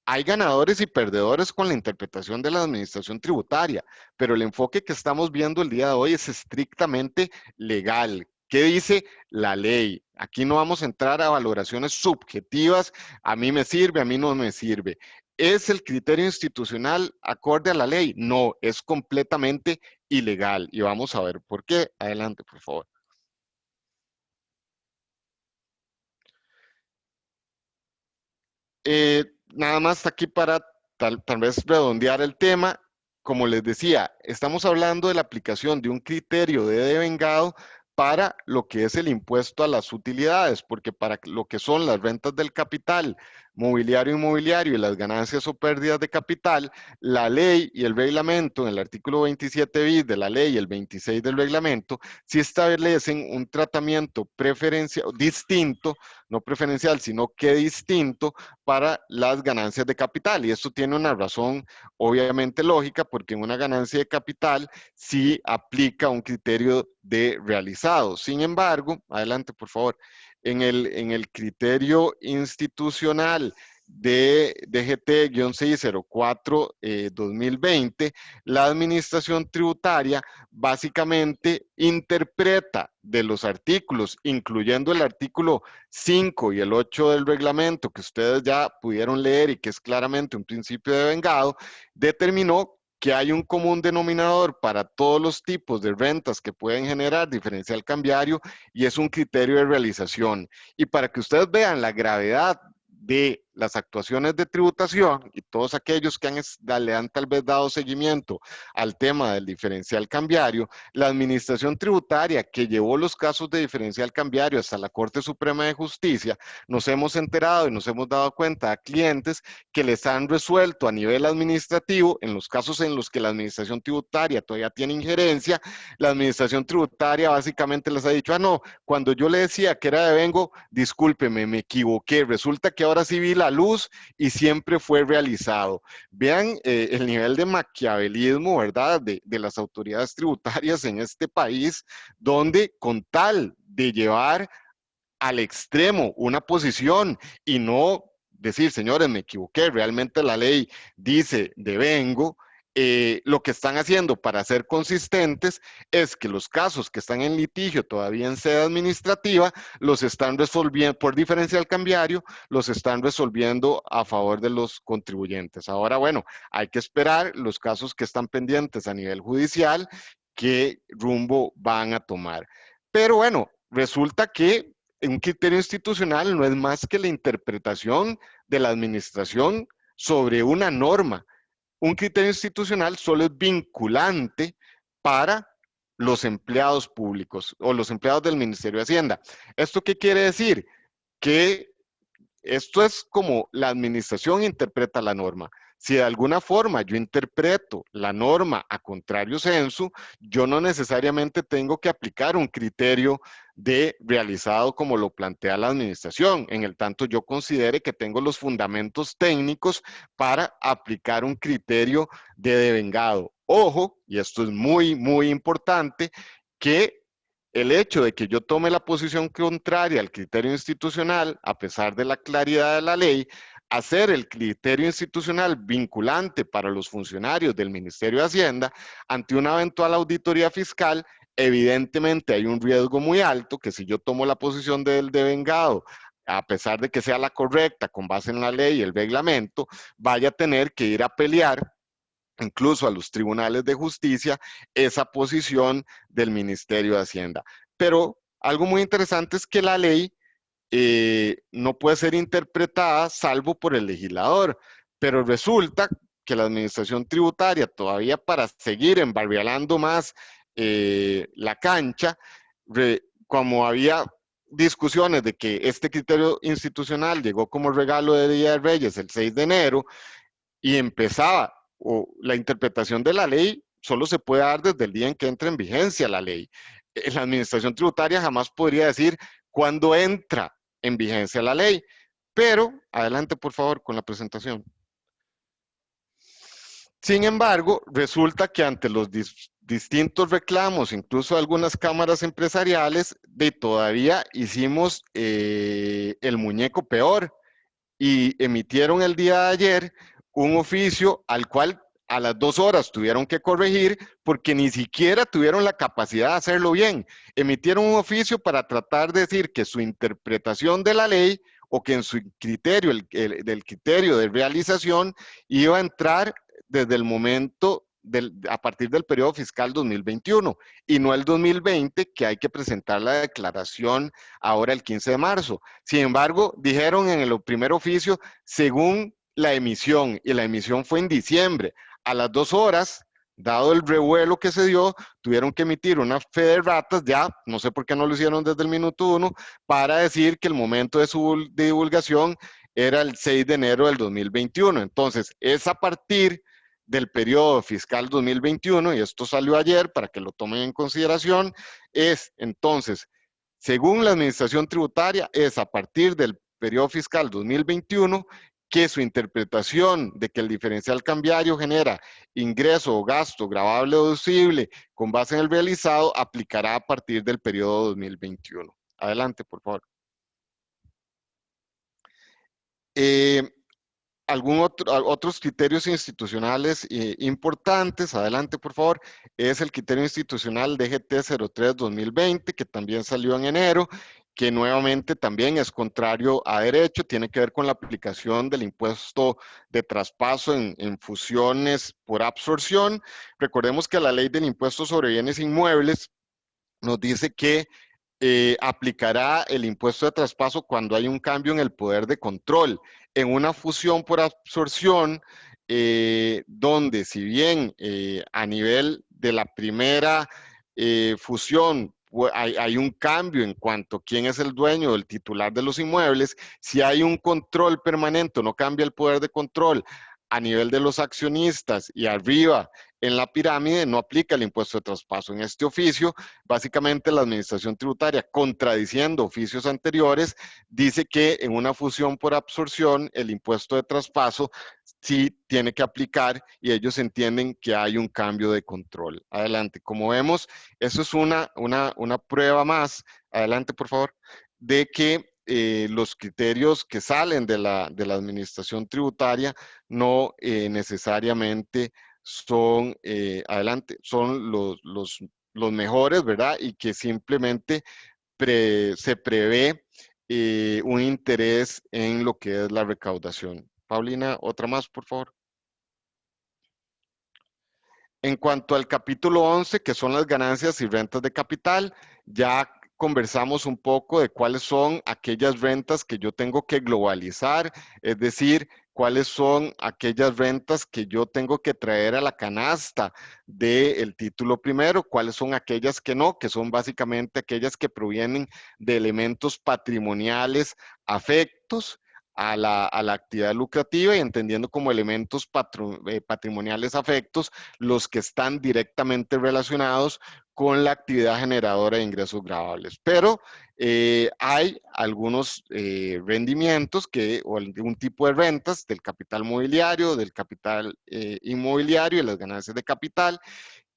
hay ganadores y perdedores con la interpretación de la administración tributaria, pero el enfoque que estamos viendo el día de hoy es estrictamente legal. ¿Qué dice la ley? Aquí no vamos a entrar a valoraciones subjetivas, a mí me sirve, a mí no me sirve. ¿Es el criterio institucional acorde a la ley? No, es completamente ilegal. Y vamos a ver por qué. Adelante, por favor. Nada más aquí para tal vez redondear el tema. Como les decía, estamos hablando de la aplicación de un criterio de devengado para lo que es el impuesto a las utilidades, porque para lo que son las rentas del capital, mobiliario inmobiliario y las ganancias o pérdidas de capital, la ley y el reglamento, en el artículo 27 bis de la ley y el 26 del reglamento, sí establecen un tratamiento preferencial, distinto, no preferencial, sino que distinto para las ganancias de capital. Y esto tiene una razón obviamente lógica, porque en una ganancia de capital sí aplica un criterio de realizado. Sin embargo, adelante por favor, en el criterio institucional de DGT-604-2020, la administración tributaria básicamente interpreta de los artículos, incluyendo el artículo 5 y el 8 del reglamento, que ustedes ya pudieron leer y que es claramente un principio de vengado, determinó que hay un común denominador para todos los tipos de rentas que pueden generar diferencial cambiario, y es un criterio de realización. Y para que ustedes vean la gravedad de las actuaciones de tributación, y todos aquellos que le han tal vez dado seguimiento al tema del diferencial cambiario, la administración tributaria que llevó los casos de diferencial cambiario hasta la Corte Suprema de Justicia, nos hemos enterado y nos hemos dado cuenta a clientes que les han resuelto a nivel administrativo, en los casos en los que la administración tributaria todavía tiene injerencia, la administración tributaria básicamente les ha dicho: ah, no, cuando yo le decía que era devengo, discúlpeme, me equivoqué, resulta que ahora sí vi la luz y siempre fue realizado. Vean el nivel de maquiavelismo, ¿verdad?, de las autoridades tributarias en este país, donde con tal de llevar al extremo una posición y no decir: señores, me equivoqué, realmente la ley dice devengo, lo que están haciendo para ser consistentes es que los casos que están en litigio todavía en sede administrativa los están resolviendo por diferencial cambiario, los están resolviendo a favor de los contribuyentes. Ahora, bueno, hay que esperar los casos que están pendientes a nivel judicial, qué rumbo van a tomar. Pero bueno, resulta que un criterio institucional no es más que la interpretación de la administración sobre una norma. Un criterio institucional solo es vinculante para los empleados públicos o los empleados del Ministerio de Hacienda. ¿Esto qué quiere decir? Que esto es como la administración interpreta la norma. Si de alguna forma yo interpreto la norma a contrario sensu, yo no necesariamente tengo que aplicar un criterio de realizado como lo plantea la administración, en el tanto yo considere que tengo los fundamentos técnicos para aplicar un criterio de devengado. Ojo, y esto es muy importante, que el hecho de que yo tome la posición contraria al criterio institucional, a pesar de la claridad de la ley, hacer el criterio institucional vinculante para los funcionarios del Ministerio de Hacienda ante una eventual auditoría fiscal, evidentemente hay un riesgo muy alto que si yo tomo la posición del devengado, a pesar de que sea la correcta con base en la ley y el reglamento, vaya a tener que ir a pelear incluso a los tribunales de justicia esa posición del Ministerio de Hacienda. Pero algo muy interesante es que la ley no puede ser interpretada salvo por el legislador, pero resulta que la administración tributaria todavía para seguir embarrialando más la cancha, como había discusiones de que este criterio institucional llegó como regalo de Día de Reyes el 6 de enero y empezaba la interpretación de la ley solo se puede dar desde el día en que entra en vigencia la ley. La administración tributaria jamás podría decir cuándo entra en vigencia la ley. Pero, adelante por favor con la presentación. Sin embargo, resulta que ante los distintos reclamos, incluso algunas cámaras empresariales, todavía hicimos el muñeco peor y emitieron el día de ayer un oficio al cual a las 2 horas tuvieron que corregir porque ni siquiera tuvieron la capacidad de hacerlo bien. Emitieron un oficio para tratar de decir que su interpretación de la ley o que en su criterio, del criterio de realización, iba a entrar desde el momento a partir del periodo fiscal 2021 y no el 2020, que hay que presentar la declaración ahora el 15 de marzo. Sin embargo, dijeron en el primer oficio, según la emisión, y la emisión fue en diciembre, a las 2 horas, dado el revuelo que se dio, tuvieron que emitir una fe de ratas, ya, no sé por qué no lo hicieron desde el minuto 1, para decir que el momento de su divulgación era el 6 de enero del 2021. Entonces, es a partir del periodo fiscal 2021, y esto salió ayer para que lo tomen en consideración, es entonces, según la Administración Tributaria, es a partir del periodo fiscal 2021 que su interpretación de que el diferencial cambiario genera ingreso o gasto gravable o deducible con base en el realizado aplicará a partir del periodo 2021. Adelante, por favor. Otros criterios institucionales importantes, adelante por favor, es el criterio institucional DGT 03-2020, que también salió en enero, que nuevamente también es contrario a derecho, tiene que ver con la aplicación del impuesto de traspaso en fusiones por absorción. Recordemos que la ley del impuesto sobre bienes inmuebles nos dice que aplicará el impuesto de traspaso cuando hay un cambio en el poder de control. En una fusión por absorción, donde si bien a nivel de la primera fusión hay un cambio en cuanto a quién es el dueño, el titular de los inmuebles, si hay un control permanente, no cambia el poder de control a nivel de los accionistas y arriba en la pirámide, no aplica el impuesto de traspaso. En este oficio, básicamente la administración tributaria, contradiciendo oficios anteriores, dice que en una fusión por absorción, el impuesto de traspaso sí tiene que aplicar y ellos entienden que hay un cambio de control. Adelante. Como vemos, eso es una prueba más, adelante por favor, de que los criterios que salen de la administración tributaria no necesariamente son, adelante, son los mejores, ¿verdad? Y que simplemente se prevé un interés en lo que es la recaudación. Paulina, otra más, por favor. En cuanto al capítulo 11, que son las ganancias y rentas de capital, ya conversamos un poco de cuáles son aquellas rentas que yo tengo que globalizar, es decir, cuáles son aquellas rentas que yo tengo que traer a la canasta del título primero, cuáles son aquellas que no, que son básicamente aquellas que provienen de elementos patrimoniales afectos a la actividad lucrativa y entendiendo como elementos patrimoniales afectos los que están directamente relacionados con la actividad generadora de ingresos gravables. Pero hay algunos rendimientos o algún tipo de rentas del capital mobiliario, del capital inmobiliario y las ganancias de capital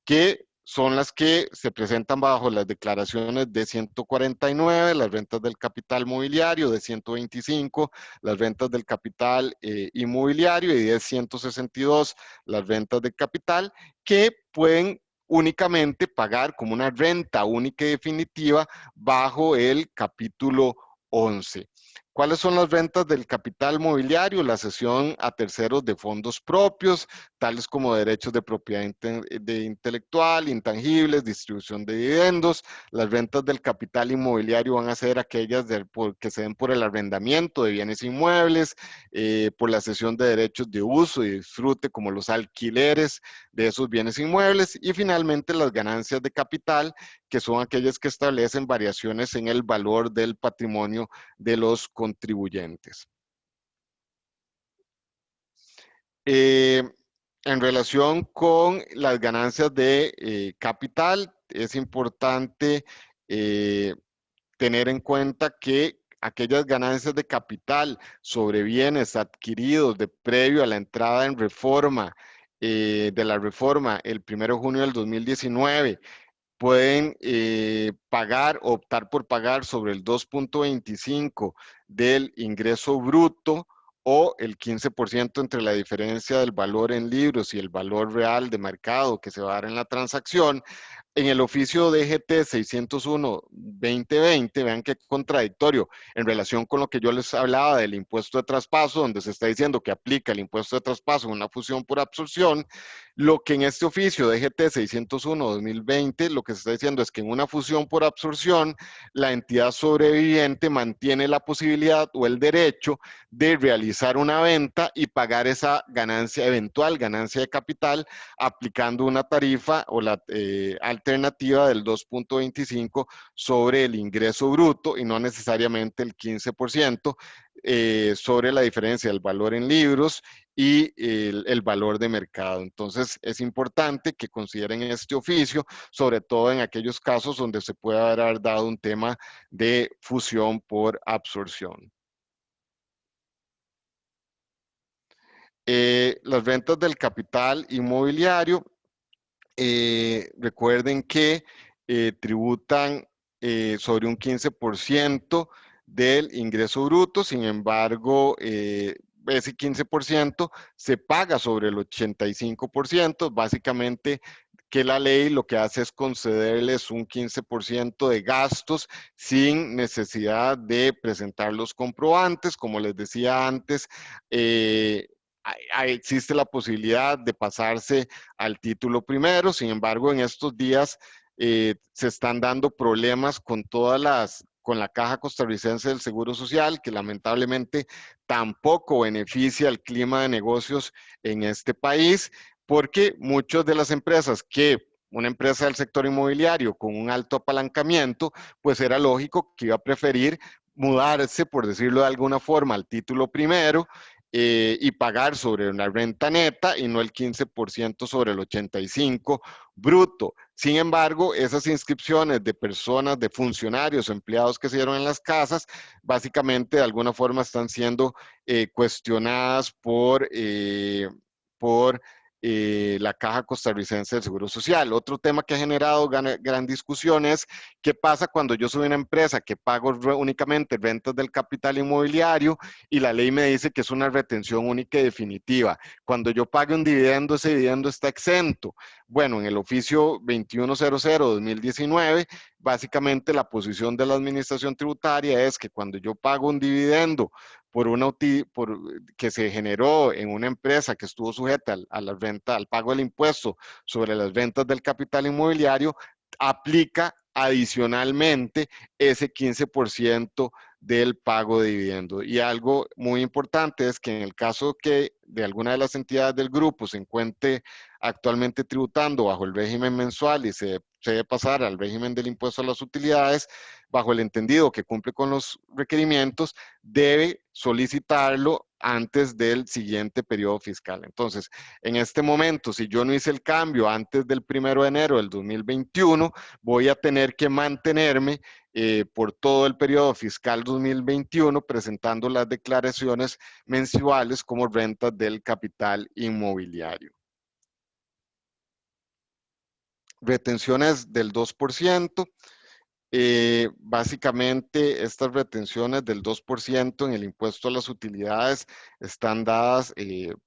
que son las que se presentan bajo las declaraciones de 149, las rentas del capital mobiliario, de 125, las rentas del capital inmobiliario, y de 162, las rentas de capital, que pueden únicamente pagar como una renta única y definitiva bajo el capítulo 11. ¿Cuáles son las rentas del capital mobiliario? La cesión a terceros de fondos propios, tales como derechos de propiedad intelectual, intangibles, distribución de dividendos. Las rentas del capital inmobiliario van a ser aquellas que se den por el arrendamiento de bienes inmuebles, por la cesión de derechos de uso y disfrute, como los alquileres de esos bienes inmuebles. Y finalmente las ganancias de capital, que son aquellas que establecen variaciones en el valor del patrimonio de los contribuyentes. En relación con las ganancias de capital, es importante tener en cuenta que aquellas ganancias de capital sobre bienes adquiridos de previo a la entrada en reforma de la reforma el 1 de junio del 2019 pueden pagar, optar por pagar sobre el 2.25 del ingreso bruto o el 15% entre la diferencia del valor en libros y el valor real de mercado que se va a dar en la transacción. En el oficio DGT 601-2020, vean qué contradictorio en relación con lo que yo les hablaba del impuesto de traspaso, donde se está diciendo que aplica el impuesto de traspaso en una fusión por absorción. Lo que en este oficio DGT 601-2020, lo que se está diciendo es que en una fusión por absorción, la entidad sobreviviente mantiene la posibilidad o el derecho de realizar una venta y pagar esa ganancia, eventual ganancia de capital, aplicando una tarifa o la alternativa del 2.25 sobre el ingreso bruto y no necesariamente el 15% sobre la diferencia del valor en libros y el valor de mercado. Entonces, es importante que consideren este oficio, sobre todo en aquellos casos donde se puede haber dado un tema de fusión por absorción. Las rentas del capital inmobiliario, recuerden que tributan sobre un 15% del ingreso bruto. Sin embargo, ese 15% se paga sobre el 85%. Básicamente, que la ley lo que hace es concederles un 15% de gastos sin necesidad de presentar los comprobantes. Como les decía antes, existe la posibilidad de pasarse al título primero. Sin embargo, en estos días se están dando problemas con la Caja Costarricense del Seguro Social, que lamentablemente tampoco beneficia el clima de negocios en este país, porque muchas de las empresas una empresa del sector inmobiliario con un alto apalancamiento, pues era lógico que iba a preferir mudarse, por decirlo de alguna forma, al título primero, y pagar sobre una renta neta y no el 15% sobre el 85% bruto. Sin embargo, esas inscripciones de personas, de funcionarios, empleados que se dieron en las casas, básicamente de alguna forma están siendo cuestionadas por la Caja Costarricense del Seguro Social. Otro tema que ha generado gran discusión es qué pasa cuando yo soy una empresa que pago únicamente rentas del capital inmobiliario y la ley me dice que es una retención única y definitiva. Cuando yo pague un dividendo, ese dividendo está exento. Bueno, en el oficio 2100-2019, básicamente la posición de la administración tributaria es que cuando yo pago un dividendo que se generó en una empresa que estuvo sujeta a la renta, al pago del impuesto sobre las rentas del capital inmobiliario, aplica adicionalmente ese 15% del pago de dividendo. Y algo muy importante es que en el caso que de alguna de las entidades del grupo se encuentre actualmente tributando bajo el régimen mensual y se debe pasar al régimen del impuesto a las utilidades, bajo el entendido que cumple con los requerimientos, debe solicitarlo antes del siguiente periodo fiscal. Entonces, en este momento, si yo no hice el cambio antes del 1 de enero del 2021, voy a tener que mantenerme por todo el periodo fiscal 2021 presentando las declaraciones mensuales como rentas del capital inmobiliario. retenciones del 2%. Básicamente, estas retenciones del 2% en el impuesto a las utilidades están dadas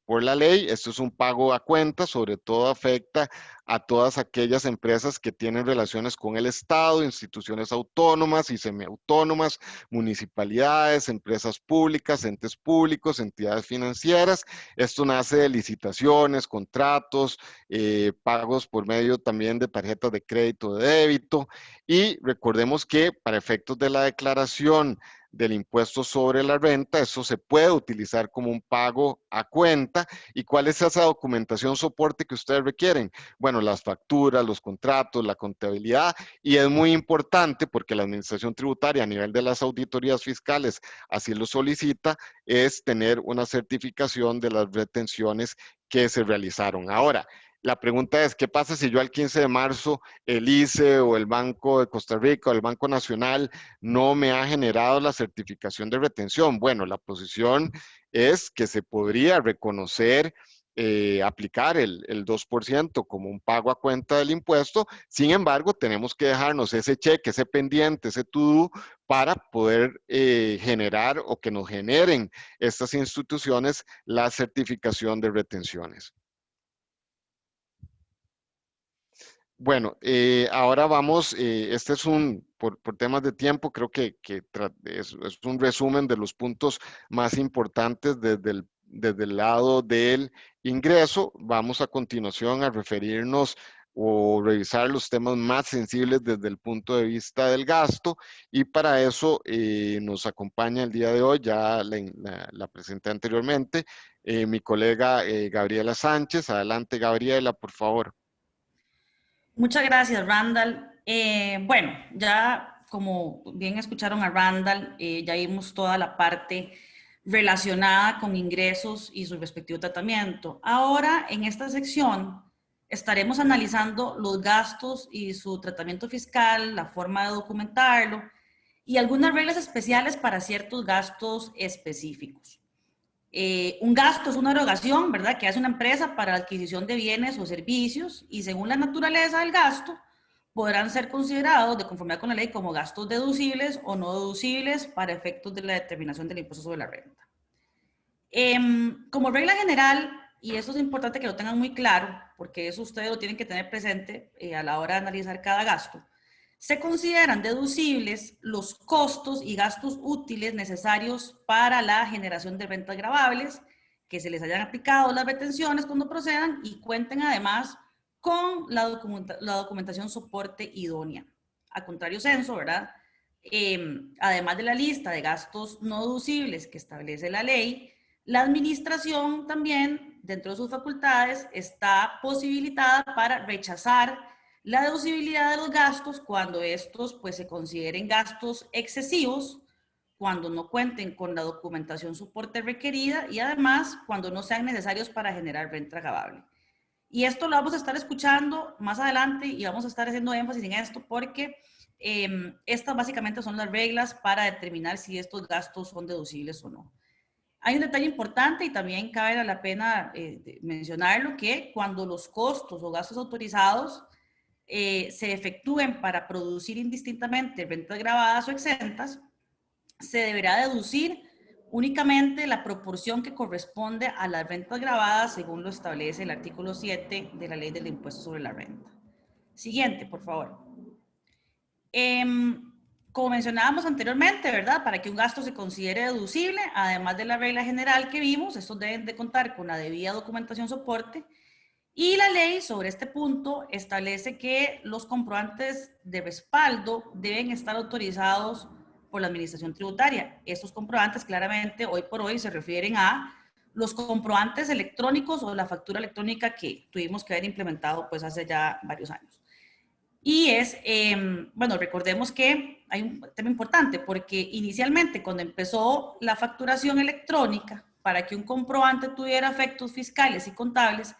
por la ley. Esto es un pago a cuenta, sobre todo afecta a todas aquellas empresas que tienen relaciones con el Estado, instituciones autónomas y semiautónomas, municipalidades, empresas públicas, entes públicos, entidades financieras. Esto nace de licitaciones, contratos, pagos por medio también de tarjetas de crédito, de débito. Y recordemos que para efectos de la declaración del impuesto sobre la renta, eso se puede utilizar como un pago a cuenta. ¿Y cuál es esa documentación soporte que ustedes requieren? Bueno, las facturas, los contratos, la contabilidad, y es muy importante porque la administración tributaria a nivel de las auditorías fiscales así lo solicita, es tener una certificación de las retenciones que se realizaron. Ahora, la pregunta es, ¿qué pasa si yo al 15 de marzo el ICE o el Banco de Costa Rica o el Banco Nacional no me ha generado la certificación de retención? Bueno, la posición es que se podría reconocer, aplicar el 2% como un pago a cuenta del impuesto. Sin embargo, tenemos que dejarnos ese cheque, ese pendiente, ese to-do para poder generar o que nos generen estas instituciones la certificación de retenciones. Bueno, ahora vamos, este es por temas de tiempo, creo que es un resumen de los puntos más importantes desde el lado del ingreso. Vamos a continuación a referirnos o revisar los temas más sensibles desde el punto de vista del gasto, y para eso nos acompaña el día de hoy, ya la presenté anteriormente, mi colega Gabriela Sánchez. Adelante, Gabriela, por favor. Muchas gracias, Randall. Bueno, ya como bien escucharon a Randall, ya vimos toda la parte relacionada con ingresos y su respectivo tratamiento. Ahora, en esta sección, estaremos analizando los gastos y su tratamiento fiscal, la forma de documentarlo y algunas reglas especiales para ciertos gastos específicos. Un gasto es una erogación, ¿verdad?, que hace una empresa para la adquisición de bienes o servicios, y según la naturaleza del gasto, podrán ser considerados de conformidad con la ley como gastos deducibles o no deducibles para efectos de la determinación del impuesto sobre la renta. Como regla general, y eso es importante que lo tengan muy claro, porque eso ustedes lo tienen que tener presente a la hora de analizar cada gasto, se consideran deducibles los costos y gastos útiles necesarios para la generación de rentas gravables, que se les hayan aplicado las retenciones cuando procedan y cuenten además con la documentación soporte idónea. A contrario censo, ¿verdad? Además de la lista de gastos no deducibles que establece la ley, la administración también, dentro de sus facultades, está posibilitada para rechazar la deducibilidad de los gastos cuando estos pues se consideren gastos excesivos, cuando no cuenten con la documentación soporte requerida y además cuando no sean necesarios para generar renta gravable. Y esto lo vamos a estar escuchando más adelante y vamos a estar haciendo énfasis en esto porque estas básicamente son las reglas para determinar si estos gastos son deducibles o no. Hay un detalle importante y también cabe la pena mencionarlo, que cuando los costos o gastos autorizados se efectúen para producir indistintamente rentas grabadas o exentas, se deberá deducir únicamente la proporción que corresponde a las rentas grabadas según lo establece el artículo 7 de la Ley del Impuesto sobre la Renta. Siguiente, por favor. Como mencionábamos anteriormente, ¿verdad? Para que un gasto se considere deducible, además de la regla general que vimos, estos deben de contar con la debida documentación soporte. Y la ley sobre este punto establece que los comprobantes de respaldo deben estar autorizados por la administración tributaria. Estos comprobantes claramente hoy por hoy se refieren a los comprobantes electrónicos o la factura electrónica que tuvimos que haber implementado pues hace ya varios años. Y es, bueno, recordemos que hay un tema importante porque inicialmente cuando empezó la facturación electrónica, para que un comprobante tuviera efectos fiscales y contables,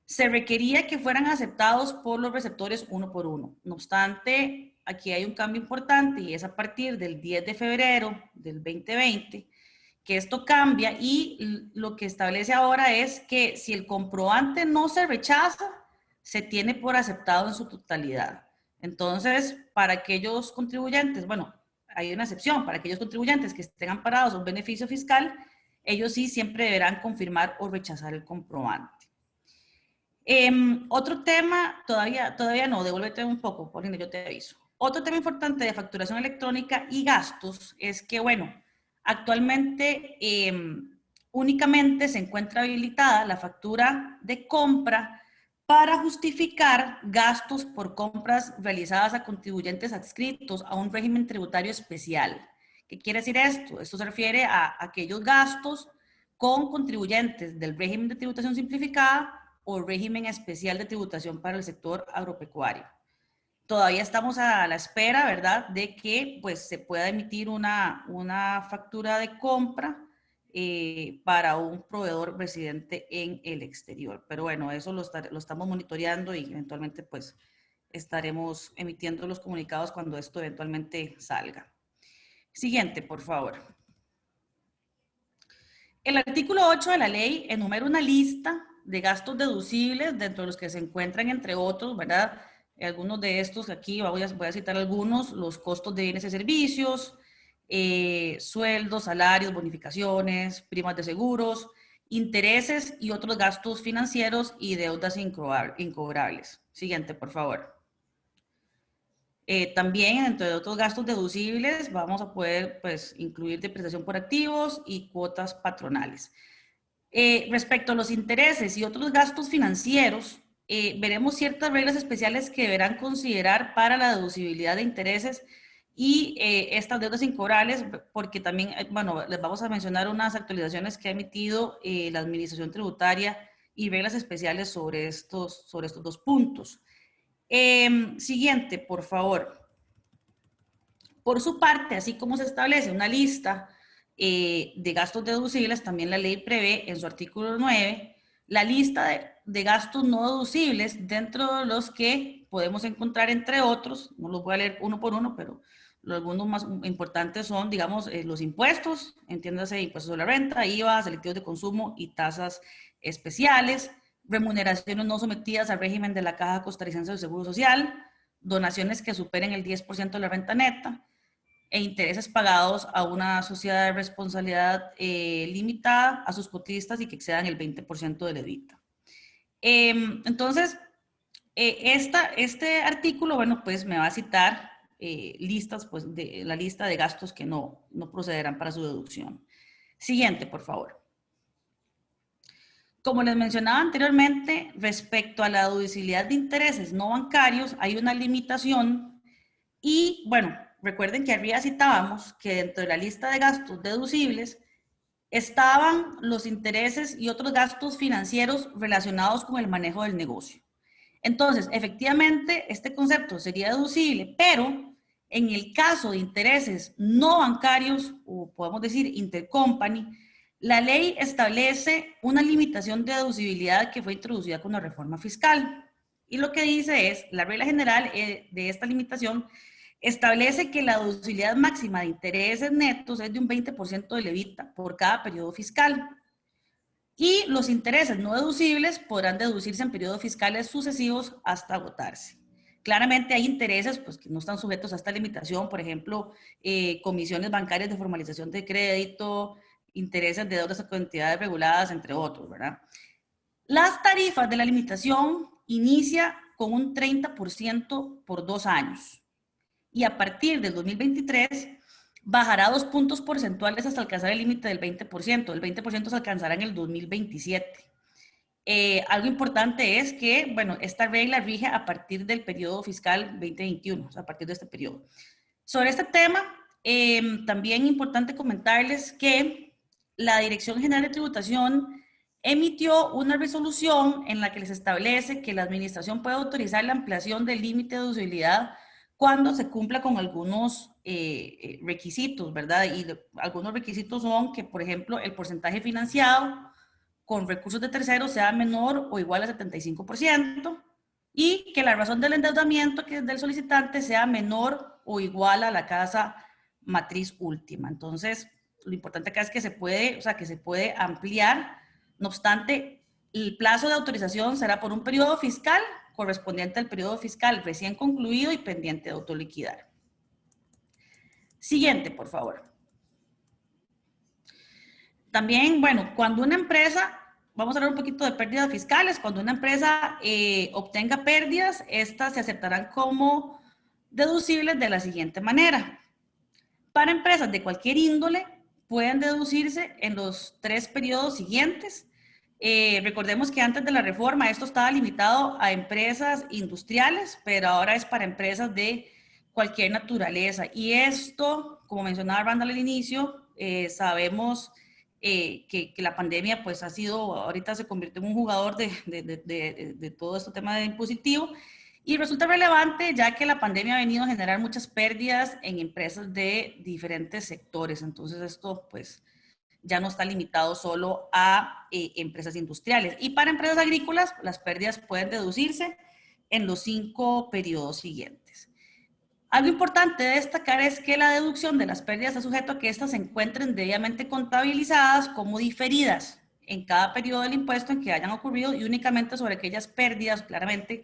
se requería que fueran aceptados por los receptores uno por uno. No obstante, aquí hay un cambio importante y es a partir del 10 de febrero del 2020 que esto cambia y lo que establece ahora es que si el comprobante no se rechaza, se tiene por aceptado en su totalidad. Entonces, para aquellos contribuyentes, bueno, hay una excepción, para aquellos contribuyentes que estén amparados a un beneficio fiscal, ellos sí siempre deberán confirmar o rechazar el comprobante. Otro tema, todavía no, devuélvete un poco, Paulina, yo te aviso. Otro tema importante de facturación electrónica y gastos es que, bueno, actualmente únicamente se encuentra habilitada la factura de compra para justificar gastos por compras realizadas a contribuyentes adscritos a un régimen tributario especial. ¿Qué quiere decir esto? Esto se refiere a aquellos gastos con contribuyentes del régimen de tributación simplificada o régimen especial de tributación para el sector agropecuario. Todavía estamos a la espera, ¿verdad?, de que pues, se pueda emitir una factura de compra para un proveedor residente en el exterior. Pero bueno, eso lo estamos monitoreando y eventualmente pues estaremos emitiendo los comunicados cuando esto eventualmente salga. Siguiente, por favor. El artículo 8 de la ley enumera una lista de gastos deducibles, dentro de los que se encuentran, entre otros, ¿verdad? Algunos de estos aquí, voy a citar algunos: los costos de bienes y servicios, sueldos, salarios, bonificaciones, primas de seguros, intereses y otros gastos financieros y deudas incobrables. Siguiente, por favor. También, entre otros gastos deducibles, vamos a poder pues, incluir depreciación por activos y cuotas patronales. Respecto a los intereses y otros gastos financieros, veremos ciertas reglas especiales que deberán considerar para la deducibilidad de intereses y estas deudas incobrables, porque también, bueno, les vamos a mencionar unas actualizaciones que ha emitido la Administración Tributaria y reglas especiales sobre estos dos puntos. Siguiente, por favor. Por su parte, así como se establece una lista de gastos deducibles, también la ley prevé en su artículo 9 la lista de gastos no deducibles, dentro de los que podemos encontrar, entre otros, no los voy a leer uno por uno, pero algunos más importantes son, digamos, los impuestos, entiéndase, impuestos sobre la renta, IVA, selectivos de consumo y tasas especiales, remuneraciones no sometidas al régimen de la Caja Costarricense del Seguro Social, donaciones que superen el 10% de la renta neta, e intereses pagados a una sociedad de responsabilidad limitada a sus cotistas y que excedan el 20% del EBITDA. Entonces, este artículo, bueno, pues me va a citar listas, pues, de la lista de gastos que no procederán para su deducción. Siguiente, por favor. Como les mencionaba anteriormente, respecto a la deducibilidad de intereses no bancarios, hay una limitación y, bueno, recuerden que arriba citábamos que dentro de la lista de gastos deducibles estaban los intereses y otros gastos financieros relacionados con el manejo del negocio. Entonces, efectivamente, este concepto sería deducible, pero en el caso de intereses no bancarios, o podemos decir intercompany, la ley establece una limitación de deducibilidad que fue introducida con la reforma fiscal. Y lo que dice es, la regla general de esta limitación establece que la deducibilidad máxima de intereses netos es de un 20% del EBITDA por cada periodo fiscal. Y los intereses no deducibles podrán deducirse en periodos fiscales sucesivos hasta agotarse. Claramente hay intereses pues, que no están sujetos a esta limitación, por ejemplo, comisiones bancarias de formalización de crédito, intereses de deudas con entidades reguladas, entre otros, ¿verdad? Las tarifas de la limitación inicia con un 30% por 2 años. Y a partir del 2023 bajará 2 puntos porcentuales hasta alcanzar el límite del 20%. El 20% se alcanzará en el 2027. Algo importante es que, bueno, esta regla rige a partir del periodo fiscal 2021, o sea, a partir de este periodo. Sobre este tema, también importante comentarles que la Dirección General de Tributación emitió una resolución en la que les establece que la administración puede autorizar la ampliación del límite de deducibilidad cuando se cumpla con algunos requisitos, ¿verdad? Y algunos requisitos son que, por ejemplo, el porcentaje financiado con recursos de terceros sea menor o igual a 75% y que la razón del endeudamiento que es del solicitante sea menor o igual a la casa matriz última. Entonces, lo importante acá es que se puede ampliar. No obstante, el plazo de autorización será por un periodo fiscal correspondiente al periodo fiscal recién concluido y pendiente de autoliquidar. Siguiente, por favor. También, bueno, cuando una empresa, vamos a hablar un poquito de pérdidas fiscales, cuando una empresa obtenga pérdidas, estas se aceptarán como deducibles de la siguiente manera. Para empresas de cualquier índole, pueden deducirse en los 3 periodos siguientes. Recordemos que antes de la reforma esto estaba limitado a empresas industriales, pero ahora es para empresas de cualquier naturaleza. Y esto, como mencionaba Randall al inicio, sabemos que la pandemia pues ha sido, ahorita se convirtió en un jugador de todo este tema de impositivo. Y resulta relevante ya que la pandemia ha venido a generar muchas pérdidas en empresas de diferentes sectores. Entonces esto pues ya no está limitado solo a empresas industriales. Y para empresas agrícolas las pérdidas pueden deducirse en los 5 periodos siguientes. Algo importante de destacar es que la deducción de las pérdidas está sujeto a que éstas se encuentren debidamente contabilizadas como diferidas en cada periodo del impuesto en que hayan ocurrido y únicamente sobre aquellas pérdidas, claramente,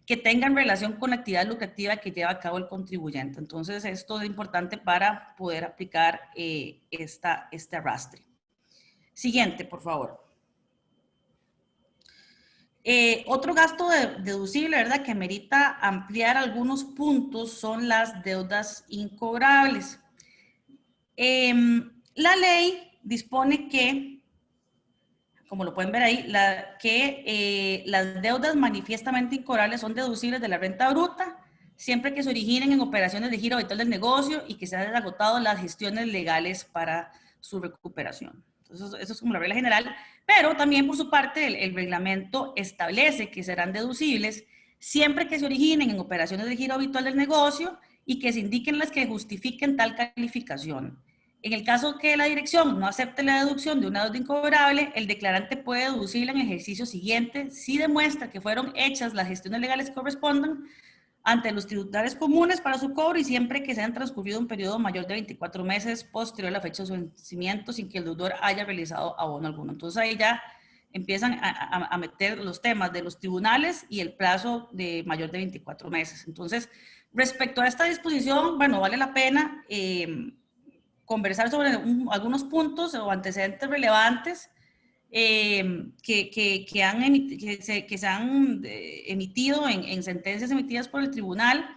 que tengan relación con la actividad lucrativa que lleva a cabo el contribuyente. Entonces, esto es importante para poder aplicar este arrastre. Siguiente, por favor. Otro gasto deducible, ¿verdad?, que merita ampliar algunos puntos son las deudas incobrables. La ley dispone que, como lo pueden ver ahí, las deudas manifiestamente incobrables son deducibles de la renta bruta, siempre que se originen en operaciones de giro habitual del negocio y que se hayan agotado las gestiones legales para su recuperación. Entonces, eso es como la regla general, pero también por su parte el reglamento establece que serán deducibles siempre que se originen en operaciones de giro habitual del negocio y que se indiquen las que justifiquen tal calificación. En el caso que la dirección no acepte la deducción de una deuda incobrable, el declarante puede deducirla en el ejercicio siguiente si demuestra que fueron hechas las gestiones legales que correspondan ante los tributarios comunes para su cobro y siempre que se hayan transcurrido un periodo mayor de 24 meses posterior a la fecha de su vencimiento sin que el deudor haya realizado abono alguno. Entonces ahí ya empiezan a meter los temas de los tribunales y el plazo de mayor de 24 meses. Entonces, respecto a esta disposición, bueno, vale la pena conversar sobre algunos puntos o antecedentes relevantes que se han emitido en sentencias emitidas por el tribunal,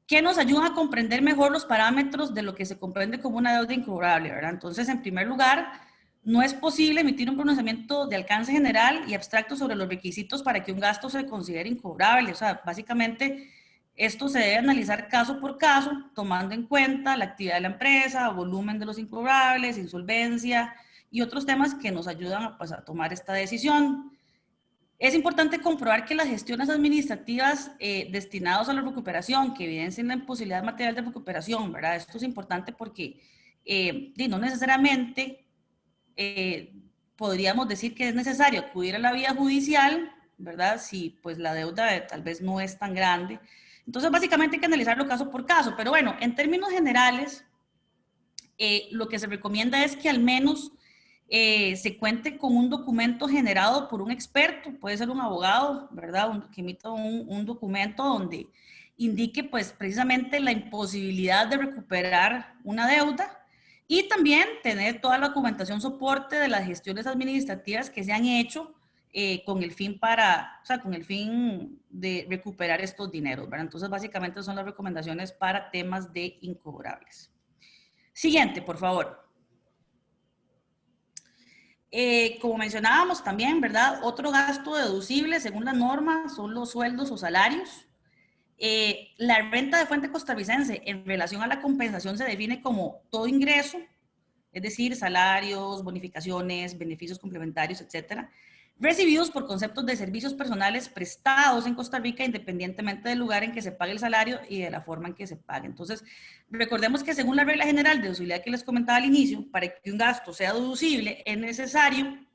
que nos ayudan a comprender mejor los parámetros de lo que se comprende como una deuda incobrable, ¿verdad? Entonces, en primer lugar, no es posible emitir un pronunciamiento de alcance general y abstracto sobre los requisitos para que un gasto se considere incobrable. O sea, básicamente, esto se debe analizar caso por caso, tomando en cuenta la actividad de la empresa, volumen de los incobrables, insolvencia y otros temas que nos ayudan a tomar esta decisión. Es importante comprobar que las gestiones administrativas destinadas a la recuperación, que evidencian la imposibilidad material de recuperación, ¿verdad? Esto es importante porque no necesariamente podríamos decir que es necesario acudir a la vía judicial, ¿verdad? Si pues la deuda tal vez no es tan grande. Entonces, básicamente hay que analizarlo caso por caso. Pero bueno, en términos generales, lo que se recomienda es que al menos se cuente con un documento generado por un experto, puede ser un abogado, ¿verdad? Que emita un documento donde indique pues precisamente la imposibilidad de recuperar una deuda y también tener toda la documentación soporte de las gestiones administrativas que se han hecho con el fin de recuperar estos dineros, ¿verdad? Entonces, básicamente son las recomendaciones para temas de incobrables. Siguiente, por favor. Como mencionábamos también, ¿verdad? Otro gasto deducible, según la norma, son los sueldos o salarios. La renta de fuente costarricense en relación a la compensación se define como todo ingreso, es decir, salarios, bonificaciones, beneficios complementarios, etcétera, recibidos por conceptos de servicios personales prestados en Costa Rica independientemente del lugar en que se pague el salario y de la forma en que se pague. Entonces, recordemos que según la regla general de deducibilidad que les comentaba al inicio, para que un gasto sea deducible es necesario,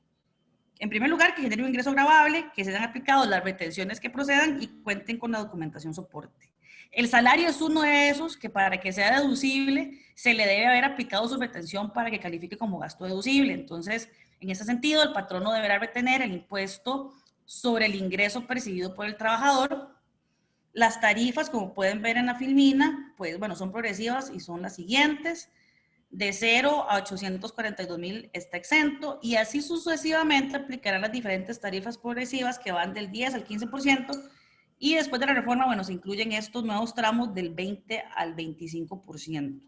en primer lugar, que genere un ingreso gravable, que se hayan aplicado las retenciones que procedan y cuenten con la documentación soporte. El salario es uno de esos que para que sea deducible se le debe haber aplicado su retención para que califique como gasto deducible. Entonces, en ese sentido, el patrono deberá retener el impuesto sobre el ingreso percibido por el trabajador Las tarifas, como pueden ver en la filmina, pues bueno, son progresivas y son las siguientes. De 0 a 842.000 está exento y así sucesivamente aplicarán las diferentes tarifas progresivas que van del 10 al 15% y después de la reforma, bueno, se incluyen estos nuevos tramos del 20 al 25%.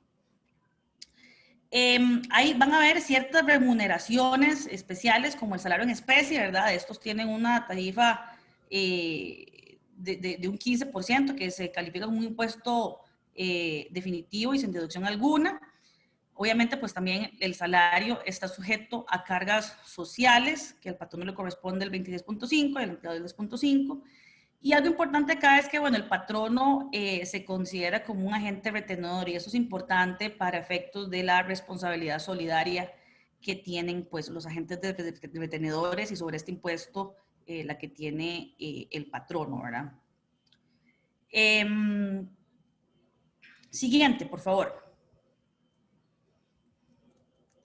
Ahí van a haber ciertas remuneraciones especiales como el salario en especie, ¿verdad? Estos tienen una tarifa de un 15% que se califica como un impuesto definitivo y sin deducción alguna. Obviamente, pues también el salario está sujeto a cargas sociales, que al patrono le corresponde el 26.5 y al empleado el 10.5. Y algo importante acá es que, bueno, el patrono se considera como un agente retenedor y eso es importante para efectos de la responsabilidad solidaria que tienen, pues, los agentes de retenedores y sobre este impuesto la que tiene el patrono, ¿verdad? Siguiente, por favor.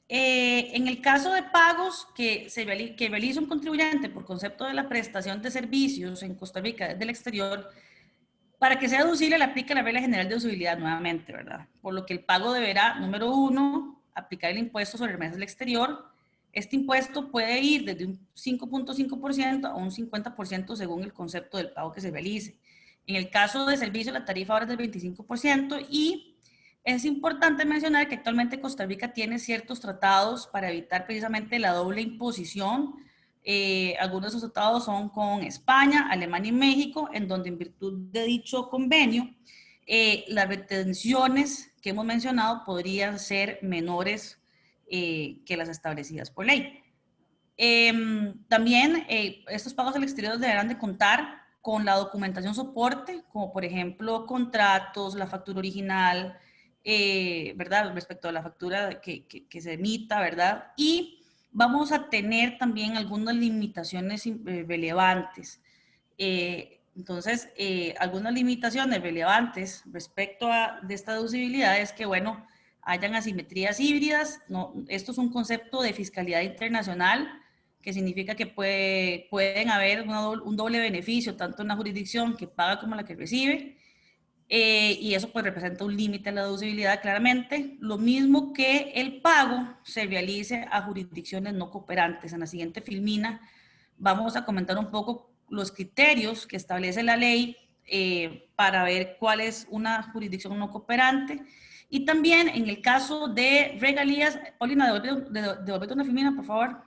En el caso de pagos que realiza un contribuyente por concepto de la prestación de servicios en Costa Rica desde el exterior, para que sea deducible le aplica la regla general de deducibilidad nuevamente, ¿verdad? Por lo que el pago deberá, número 1, aplicar el impuesto sobre remesas del exterior. Este impuesto puede ir desde un 5.5% a un 50% según el concepto del pago que se realice. En el caso de servicio, la tarifa ahora es del 25% y es importante mencionar que actualmente Costa Rica tiene ciertos tratados para evitar precisamente la doble imposición. Algunos de esos tratados son con España, Alemania y México, en donde en virtud de dicho convenio, las retenciones que hemos mencionado podrían ser menores que las establecidas por ley. También estos pagos al exterior deberán de contar con la documentación soporte, como por ejemplo contratos, la factura original, ¿verdad? Respecto a la factura que se emita, ¿verdad? Y vamos a tener también algunas limitaciones relevantes. Entonces, algunas limitaciones relevantes respecto de esta deducibilidad es que, bueno, hayan asimetrías híbridas. No, esto es un concepto de fiscalidad internacional que significa que pueden haber un doble beneficio, tanto en la jurisdicción que paga como la que recibe, y eso pues representa un límite a la deducibilidad claramente. Lo mismo que el pago se realice a jurisdicciones no cooperantes. En la siguiente filmina vamos a comentar un poco los criterios que establece la ley para ver cuál es una jurisdicción no cooperante. Y también en el caso de regalías, Paulina, devuélvete una filmina, por favor.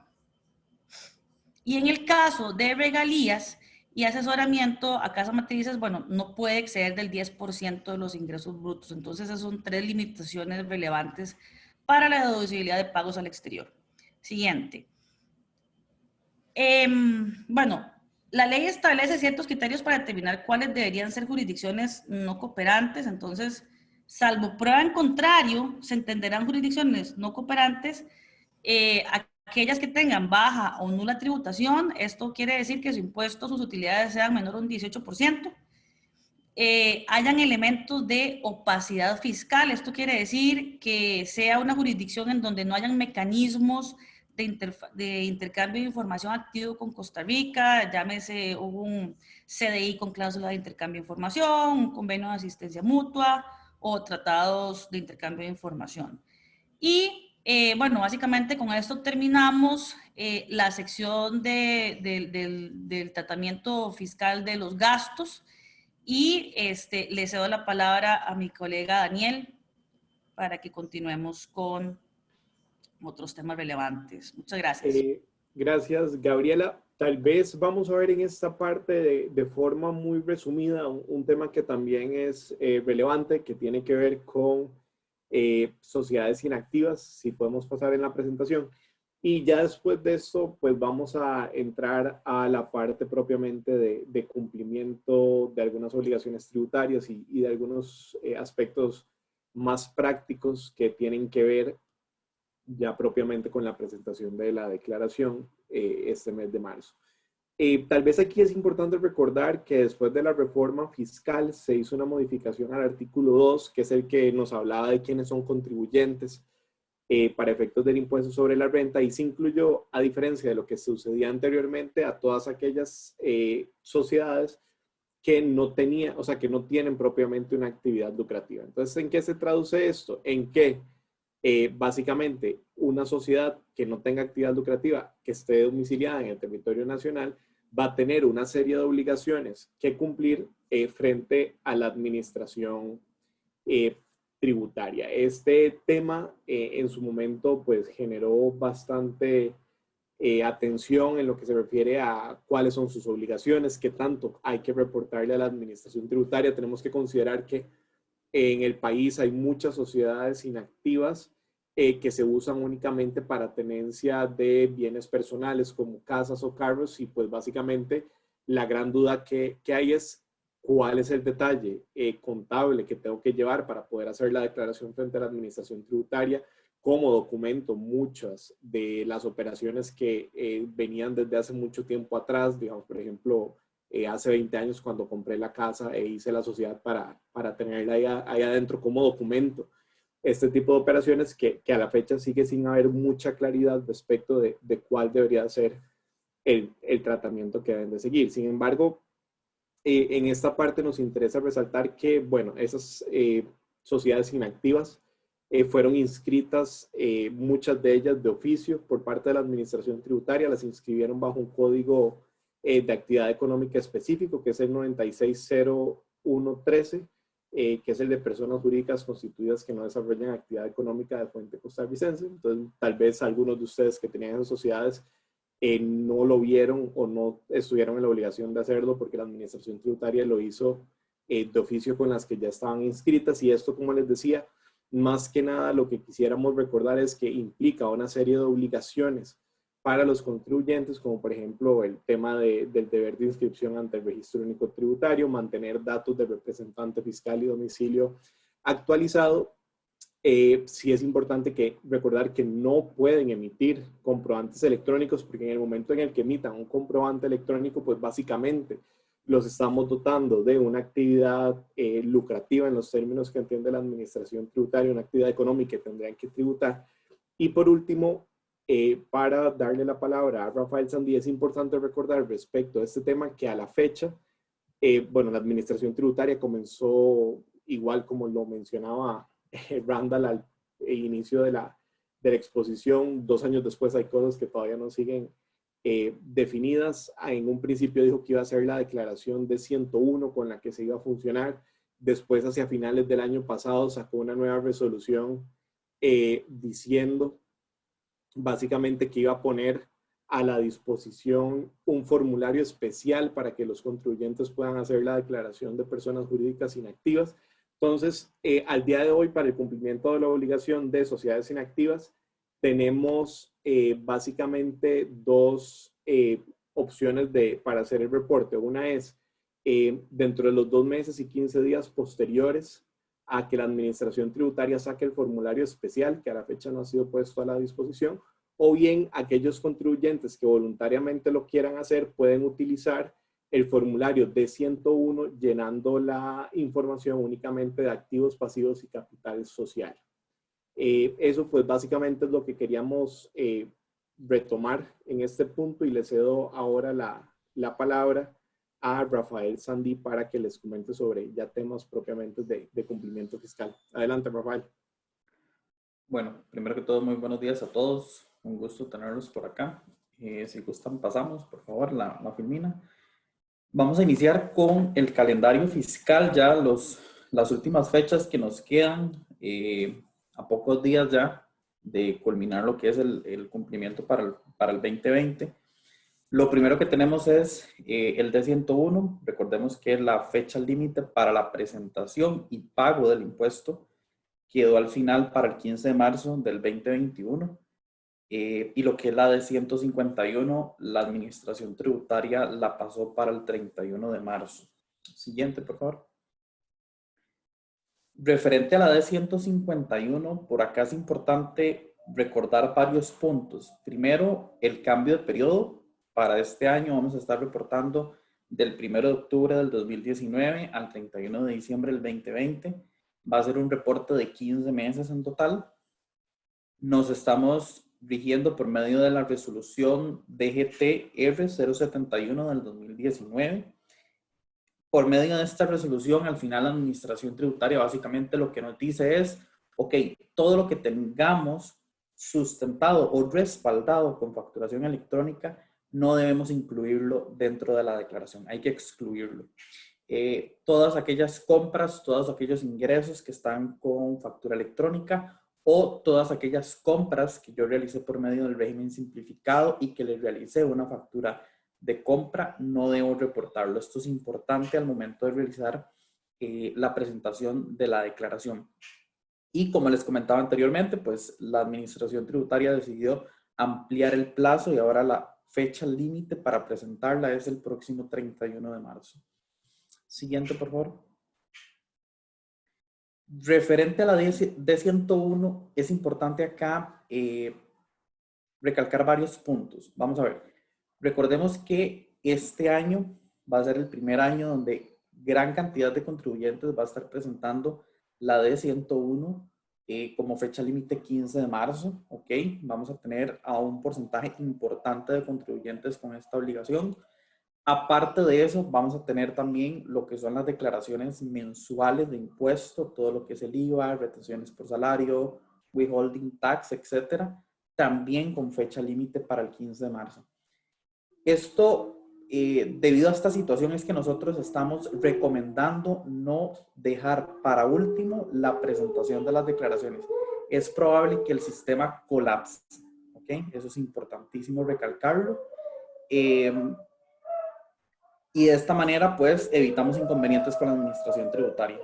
Y en el caso de regalías y asesoramiento a casa matrices, bueno, no puede exceder del 10% de los ingresos brutos. Entonces, esas son 3 limitaciones relevantes para la deducibilidad de pagos al exterior. Siguiente. Bueno, la ley establece ciertos criterios para determinar cuáles deberían ser jurisdicciones no cooperantes. Entonces, salvo prueba en contrario, se entenderán jurisdicciones no cooperantes aquellas que tengan baja o nula tributación. Esto quiere decir que su impuesto o sus utilidades sean menor a un 18%. Hayan elementos de opacidad fiscal. Esto quiere decir que sea una jurisdicción en donde no hayan mecanismos de intercambio de información activo con Costa Rica, llámese un CDI con cláusula de intercambio de información, un convenio de asistencia mutua o tratados de intercambio de información. Y bueno, básicamente con esto terminamos la sección del tratamiento fiscal de los gastos y le cedo la palabra a mi colega Daniel para que continuemos con otros temas relevantes. Muchas gracias. Gracias, Gabriela. Tal vez vamos a ver en esta parte de forma muy resumida un tema que también es relevante, que tiene que ver con sociedades inactivas, si podemos pasar en la presentación. Y ya después de esto, pues vamos a entrar a la parte propiamente de cumplimiento de algunas obligaciones tributarias y de algunos aspectos más prácticos que tienen que ver ya propiamente con la presentación de la declaración este mes de marzo. Tal vez aquí es importante recordar que después de la reforma fiscal se hizo una modificación al artículo 2, que es el que nos hablaba de quiénes son contribuyentes para efectos del impuesto sobre la renta, y se incluyó, a diferencia de lo que sucedía anteriormente, a todas aquellas sociedades que no tenía, o sea, que no tienen propiamente una actividad lucrativa. Entonces, ¿en qué se traduce esto? En que básicamente una sociedad que no tenga actividad lucrativa, que esté domiciliada en el territorio nacional, va a tener una serie de obligaciones que cumplir frente a la administración tributaria. Este tema en su momento pues generó bastante atención en lo que se refiere a cuáles son sus obligaciones, qué tanto hay que reportarle a la administración tributaria. Tenemos que considerar que en el país hay muchas sociedades inactivas que se usan únicamente para tenencia de bienes personales como casas o carros, y pues básicamente la gran duda que hay es cuál es el detalle contable que tengo que llevar para poder hacer la declaración frente a la administración tributaria. Como documento muchas de las operaciones que venían desde hace mucho tiempo atrás, digamos, por ejemplo, hace 20 años cuando compré la casa e hice la sociedad para tenerla ahí adentro como documento. Este tipo de operaciones que a la fecha sigue sin haber mucha claridad respecto de cuál debería ser el tratamiento que deben de seguir. Sin embargo, en esta parte nos interesa resaltar que, bueno, esas sociedades inactivas fueron inscritas, muchas de ellas de oficio por parte de la administración tributaria, las inscribieron bajo un código de actividad económica específico, que es el 960113, que es el de personas jurídicas constituidas que no desarrollan actividad económica de fuente costarricense. Entonces, tal vez algunos de ustedes que tenían esas sociedades no lo vieron o no estuvieron en la obligación de hacerlo porque la administración tributaria lo hizo de oficio con las que ya estaban inscritas. Y esto, como les decía, más que nada lo que quisiéramos recordar es que implica una serie de obligaciones para los contribuyentes, como por ejemplo el tema del deber de inscripción ante el Registro Único Tributario, mantener datos de representante fiscal y domicilio actualizado. Sí es importante recordar que no pueden emitir comprobantes electrónicos, porque en el momento en el que emitan un comprobante electrónico, pues básicamente los estamos dotando de una actividad lucrativa en los términos que entiende la administración tributaria, una actividad económica que tendrían que tributar. Y por último, para darle la palabra a Rafael Sandí, es importante recordar respecto a este tema que a la fecha, bueno, la administración tributaria comenzó, igual como lo mencionaba Randall al inicio de la exposición, 2 años después hay cosas que todavía no siguen definidas. En un principio dijo que iba a ser la declaración de 101 con la que se iba a funcionar. Después, hacia finales del año pasado, sacó una nueva resolución diciendo básicamente que iba a poner a la disposición un formulario especial para que los contribuyentes puedan hacer la declaración de personas jurídicas inactivas. Entonces, al día de hoy, para el cumplimiento de la obligación de sociedades inactivas, tenemos básicamente 2 opciones para hacer el reporte. Una es dentro de los 2 meses y 15 días posteriores a que la administración tributaria saque el formulario especial, que a la fecha no ha sido puesto a la disposición, o bien aquellos contribuyentes que voluntariamente lo quieran hacer pueden utilizar el formulario D101 llenando la información únicamente de activos, pasivos y capital social. Eso pues básicamente es lo que queríamos retomar en este punto, y le cedo ahora la palabra a Rafael Sandí para que les comente sobre ya temas propiamente de cumplimiento fiscal. Adelante, Rafael. Bueno, primero que todo, muy buenos días a todos. Un gusto tenerlos por acá. Si gustan, pasamos, por favor, la filmina. Vamos a iniciar con el calendario fiscal, ya las últimas fechas que nos quedan, a pocos días ya de culminar lo que es el cumplimiento para el 2020. Lo primero que tenemos es el D101. Recordemos que la fecha límite para la presentación y pago del impuesto quedó al final para el 15 de marzo del 2021. Y lo que es la D151, la administración tributaria la pasó para el 31 de marzo. Siguiente, por favor. Referente a la D151, por acá es importante recordar varios puntos. Primero, el cambio de periodo. Para este año vamos a estar reportando del 1 de octubre del 2019 al 31 de diciembre del 2020. Va a ser un reporte de 15 meses en total. Nos estamos rigiendo por medio de la resolución DGT R 071 del 2019. por medio de esta resolución, al final la administración tributaria básicamente lo que nos dice es, ok, todo lo que tengamos sustentado o respaldado con facturación electrónica, no debemos incluirlo dentro de la declaración, hay que excluirlo. Todas aquellas compras, todos aquellos ingresos que están con factura electrónica o todas aquellas compras que yo realicé por medio del régimen simplificado y que les realicé una factura de compra, no debo reportarlo. Esto es importante al momento de realizar la presentación de la declaración. Y como les comentaba anteriormente, pues la administración tributaria decidió ampliar el plazo y ahora la fecha límite para presentarla es el próximo 31 de marzo. Siguiente, por favor. Referente a la D101, es importante acá recalcar varios puntos. Vamos a ver. Recordemos que este año va a ser el primer año donde gran cantidad de contribuyentes va a estar presentando la D101 como fecha límite 15 de marzo. ¿Ok? Vamos a tener a un porcentaje importante de contribuyentes con esta obligación. Aparte de eso, vamos a tener también lo que son las declaraciones mensuales de impuesto, todo lo que es el IVA, retenciones por salario, withholding tax, etcétera, también con fecha límite para el 15 de marzo. Esto, debido a esta situación, es que nosotros estamos recomendando no dejar para último la presentación de las declaraciones. Es probable que el sistema colapse, ¿ok? Eso es importantísimo recalcarlo. Y de esta manera, pues, evitamos inconvenientes con la administración tributaria.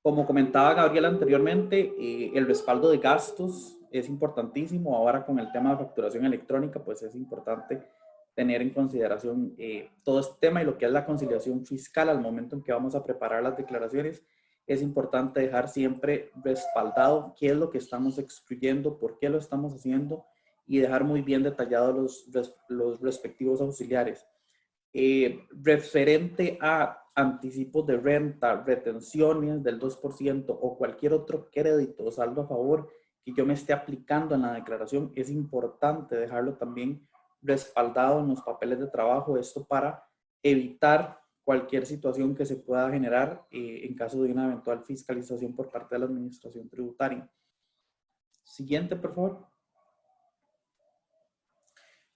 Como comentaba Gabriela anteriormente, el respaldo de gastos es importantísimo. Ahora con el tema de facturación electrónica, pues es importante tener en consideración todo este tema y lo que es la conciliación fiscal al momento en que vamos a preparar las declaraciones. Es importante dejar siempre respaldado qué es lo que estamos excluyendo, por qué lo estamos haciendo y dejar muy bien detallados los respectivos auxiliares. Referente a anticipos de renta, retenciones del 2% o cualquier otro crédito o saldo a favor que yo me esté aplicando en la declaración, es importante dejarlo también respaldado en los papeles de trabajo, esto para evitar cualquier situación que se pueda generar en caso de una eventual fiscalización por parte de la administración tributaria. Siguiente, por favor.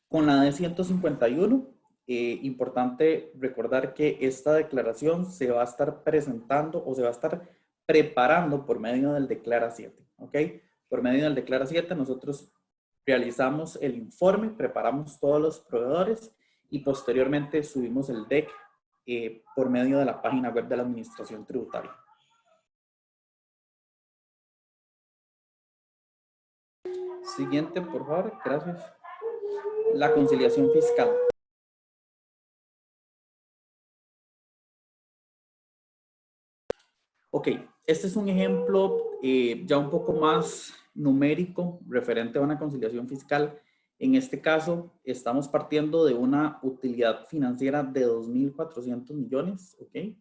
Con la D151, importante recordar que esta declaración se va a estar presentando o se va a estar preparando por medio del Declara 7, ¿ok? Por medio del Declara 7 nosotros realizamos el informe, preparamos todos los proveedores y posteriormente subimos el DEC por medio de la página web de la Administración Tributaria. Siguiente, por favor. Gracias. La conciliación fiscal. Ok, este es un ejemplo ya un poco más numérico referente a una conciliación fiscal. En este caso, estamos partiendo de una utilidad financiera de 2.400 millones, ¿ok?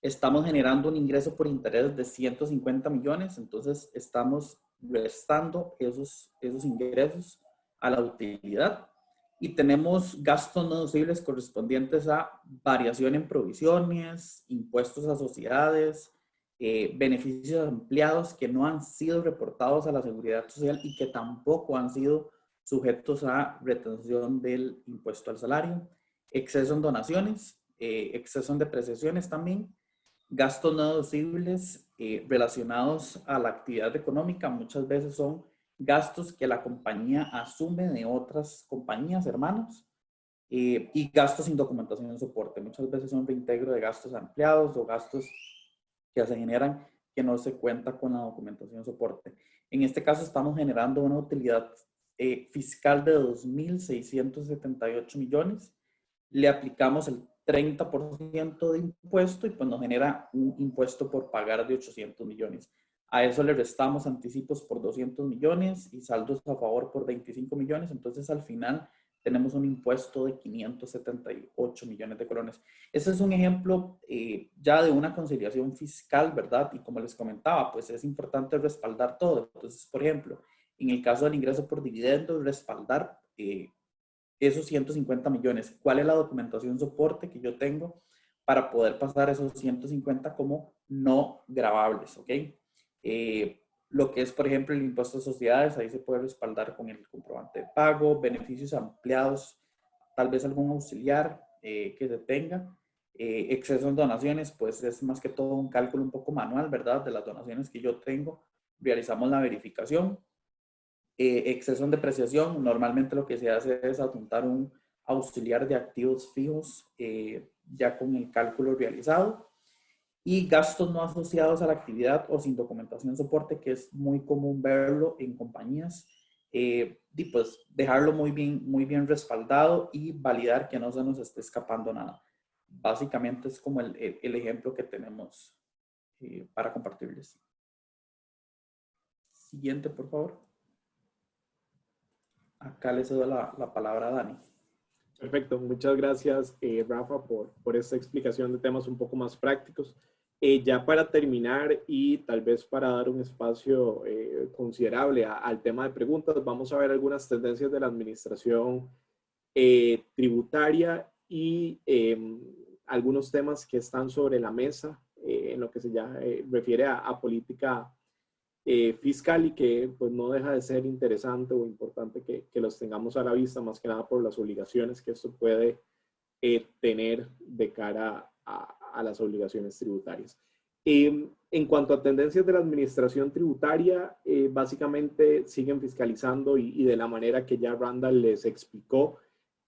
Estamos generando un ingreso por interés de 150 millones, entonces estamos restando esos ingresos a la utilidad. Y tenemos gastos no deducibles correspondientes a variación en provisiones, impuestos a sociedades, beneficios ampliados que no han sido reportados a la Seguridad Social y que tampoco han sido sujetos a retención del impuesto al salario, exceso en donaciones, exceso en depreciaciones también, gastos no deducibles relacionados a la actividad económica. Muchas veces son gastos que la compañía asume de otras compañías hermanas y gastos sin documentación de soporte. Muchas veces son reintegro de gastos ampliados o gastos que se generan que no se cuenta con la documentación de soporte. En este caso estamos generando una utilidad fiscal de 2.678 millones. Le aplicamos el 30% de impuesto y pues nos genera un impuesto por pagar de 800 millones. A eso le restamos anticipos por 200 millones y saldos a favor por 25 millones. Entonces al final tenemos un impuesto de 578 millones de colones. Ese es un ejemplo ya de una conciliación fiscal, ¿verdad? Y como les comentaba, pues es importante respaldar todo. Entonces, por ejemplo, En el caso del ingreso por dividendos, respaldar esos 150 millones. ¿Cuál es la documentación soporte que yo tengo para poder pasar esos 150 como no gravables? ¿Ok? Lo que es, por ejemplo, el impuesto a sociedades, ahí se puede respaldar con el comprobante de pago, beneficios ampliados, tal vez algún auxiliar que se tenga. Exceso en donaciones, pues es más que todo un cálculo un poco manual, ¿verdad? De las donaciones que yo tengo, realizamos la verificación. Exceso en depreciación, normalmente lo que se hace es adjuntar un auxiliar de activos fijos ya con el cálculo realizado. Y gastos no asociados a la actividad o sin documentación soporte, que es muy común verlo en compañías, y pues dejarlo muy bien respaldado y validar que no se nos esté escapando nada. Básicamente es como el ejemplo que tenemos para compartirles. Siguiente, por favor. Acá le cedo la palabra a Dani. Perfecto, muchas gracias Rafa por esta explicación de temas un poco más prácticos. Ya para terminar y tal vez para dar un espacio considerable al tema de preguntas, vamos a ver algunas tendencias de la administración tributaria y algunos temas que están sobre la mesa en lo que se ya refiere a política fiscal y que pues no deja de ser interesante o importante que los tengamos a la vista, más que nada por las obligaciones que esto puede tener de cara a las obligaciones tributarias. En cuanto a tendencias de la administración tributaria, básicamente siguen fiscalizando y de la manera que ya Randall les explicó,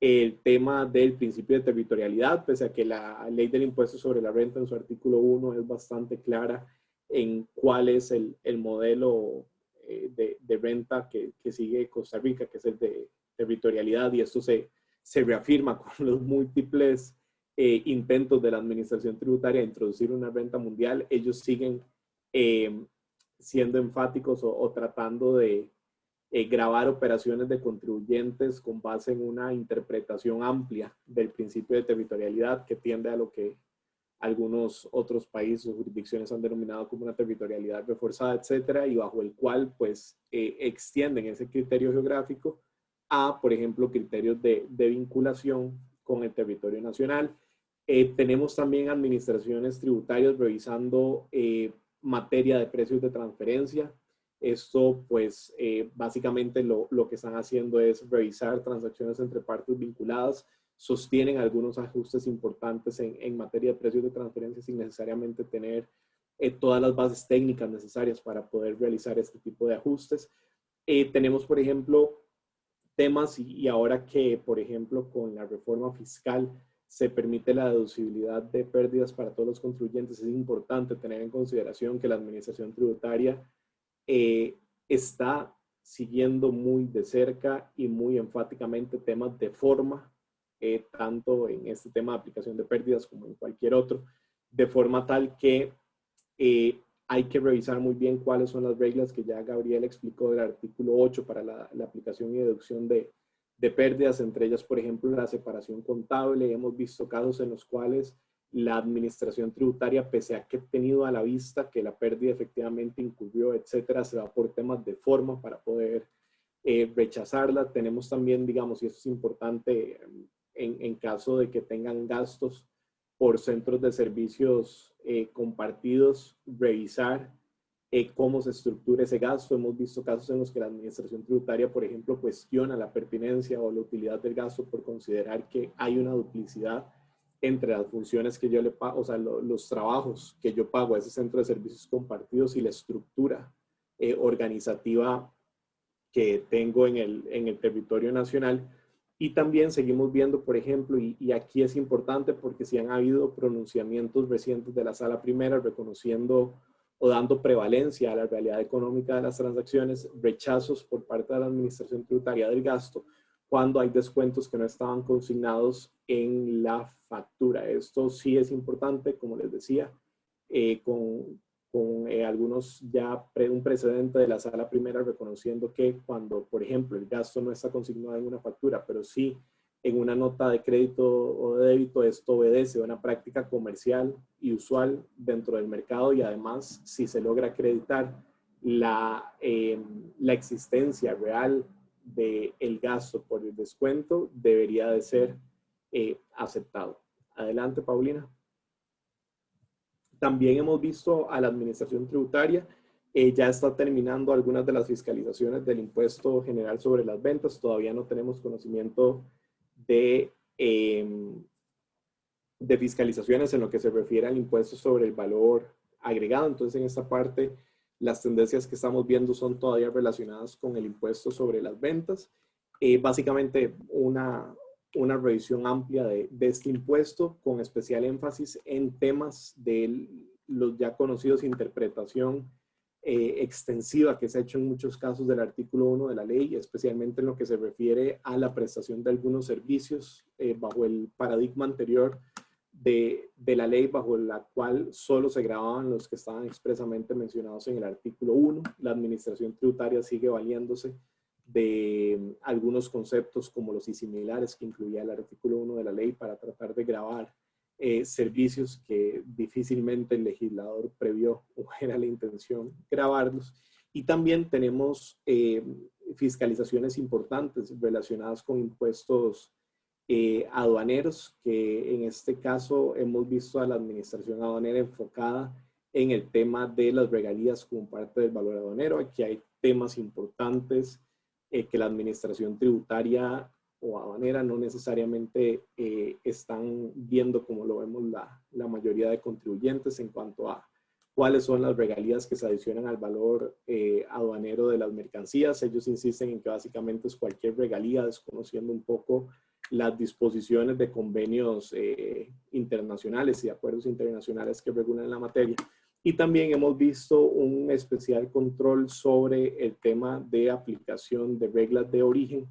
el tema del principio de territorialidad, pese a que la ley del impuesto sobre la renta en su artículo 1 es bastante clara en cuál es el modelo de renta que sigue Costa Rica, que es el de territorialidad, y esto se reafirma con los múltiples intentos de la administración tributaria de introducir una renta mundial. Ellos siguen siendo enfáticos o tratando de gravar operaciones de contribuyentes con base en una interpretación amplia del principio de territorialidad que tiende a lo que algunos otros países o jurisdicciones han denominado como una territorialidad reforzada, etcétera, y bajo el cual pues extienden ese criterio geográfico a, por ejemplo, criterios de vinculación con el territorio nacional. Tenemos también administraciones tributarias revisando materia de precios de transferencia. Esto pues básicamente lo que están haciendo es revisar transacciones entre partes vinculadas, sostienen algunos ajustes importantes en materia de precios de transferencia sin necesariamente tener todas las bases técnicas necesarias para poder realizar este tipo de ajustes. Tenemos, por ejemplo, temas y ahora que, por ejemplo, con la reforma fiscal se permite la deducibilidad de pérdidas para todos los contribuyentes, es importante tener en consideración que la administración tributaria está siguiendo muy de cerca y muy enfáticamente temas de forma, tanto en este tema de aplicación de pérdidas como en cualquier otro, de forma tal que hay que revisar muy bien cuáles son las reglas que ya Gabriel explicó del artículo 8 para la aplicación y deducción de pérdidas, entre ellas, por ejemplo, la separación contable. Hemos visto casos en los cuales la administración tributaria, pese a que ha tenido a la vista que la pérdida efectivamente incurrió, etcétera, se va por temas de forma para poder rechazarla. Tenemos también, digamos, y esto es importante, en caso de que tengan gastos por centros de servicios compartidos, revisar cómo se estructura ese gasto. Hemos visto casos en los que la administración tributaria, por ejemplo, cuestiona la pertinencia o la utilidad del gasto por considerar que hay una duplicidad entre las funciones que yo le pago, o sea, los trabajos que yo pago a ese centro de servicios compartidos y la estructura organizativa que tengo en el territorio nacional. Y también seguimos viendo, por ejemplo, y aquí es importante porque sí han habido pronunciamientos recientes de la Sala Primera reconociendo o dando prevalencia a la realidad económica de las transacciones, rechazos por parte de la Administración Tributaria del Gasto cuando hay descuentos que no estaban consignados en la factura. Esto sí es importante, como les decía, con algunos ya un precedente de la Sala Primera reconociendo que cuando, por ejemplo, el gasto no está consignado en una factura, pero sí en una nota de crédito o de débito, esto obedece a una práctica comercial y usual dentro del mercado, y además, si se logra acreditar la existencia real del gasto por el descuento debería de ser aceptado. Adelante, Paulina. También hemos visto a la Administración Tributaria, ya está terminando algunas de las fiscalizaciones del Impuesto General sobre las Ventas. Todavía no tenemos conocimiento de fiscalizaciones en lo que se refiere al impuesto sobre el valor agregado. Entonces, en esta parte, las tendencias que estamos viendo son todavía relacionadas con el impuesto sobre las ventas. Básicamente, una revisión amplia de este impuesto, con especial énfasis en temas de los ya conocidos, interpretación extensiva que se ha hecho en muchos casos del artículo 1 de la ley, especialmente en lo que se refiere a la prestación de algunos servicios bajo el paradigma anterior de la ley, bajo la cual solo se grababan los que estaban expresamente mencionados en el artículo 1. La Administración Tributaria sigue valiéndose de algunos conceptos como los y similares que incluía el artículo 1 de la ley para tratar de grabar servicios que difícilmente el legislador previó o era la intención grabarlos. Y también tenemos fiscalizaciones importantes relacionadas con impuestos aduaneros, que en este caso hemos visto a la administración aduanera enfocada en el tema de las regalías como parte del valor aduanero. Aquí hay temas importantes que la administración tributaria o aduanera no necesariamente están viendo como lo vemos la mayoría de contribuyentes en cuanto a cuáles son las regalías que se adicionan al valor aduanero de las mercancías. Ellos insisten en que básicamente es cualquier regalía, desconociendo un poco las disposiciones de convenios internacionales y acuerdos internacionales que regulan la materia. Y también hemos visto un especial control sobre el tema de aplicación de reglas de origen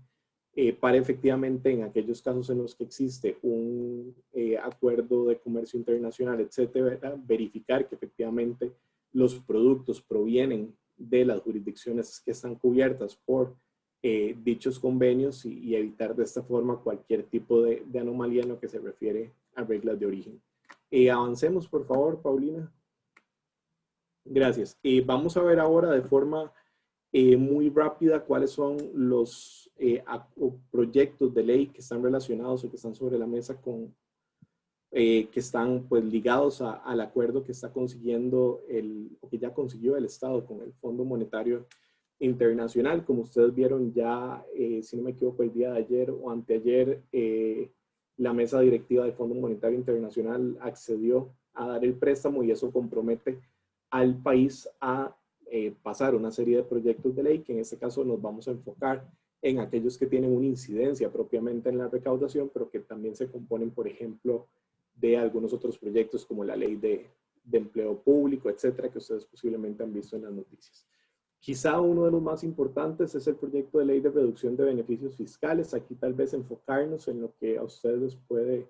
para efectivamente en aquellos casos en los que existe un acuerdo de comercio internacional, etcétera, verificar que efectivamente los productos provienen de las jurisdicciones que están cubiertas por dichos convenios y evitar de esta forma cualquier tipo de anomalía en lo que se refiere a reglas de origen. Avancemos, por favor, Paulina. Gracias. Vamos a ver ahora de forma muy rápida cuáles son los proyectos de ley que están relacionados o que están sobre la mesa con, que están pues ligados al acuerdo que está consiguiendo o que ya consiguió el Estado con el Fondo Monetario Internacional. Como ustedes vieron ya, si no me equivoco, el día de ayer o anteayer, la mesa directiva del Fondo Monetario Internacional accedió a dar el préstamo y eso compromete al país a pasar una serie de proyectos de ley, que en este caso nos vamos a enfocar en aquellos que tienen una incidencia propiamente en la recaudación, pero que también se componen, por ejemplo, de algunos otros proyectos como la ley de empleo público, etcétera, que ustedes posiblemente han visto en las noticias. Quizá uno de los más importantes es el proyecto de ley de reducción de beneficios fiscales. Aquí tal vez enfocarnos en lo que a ustedes puede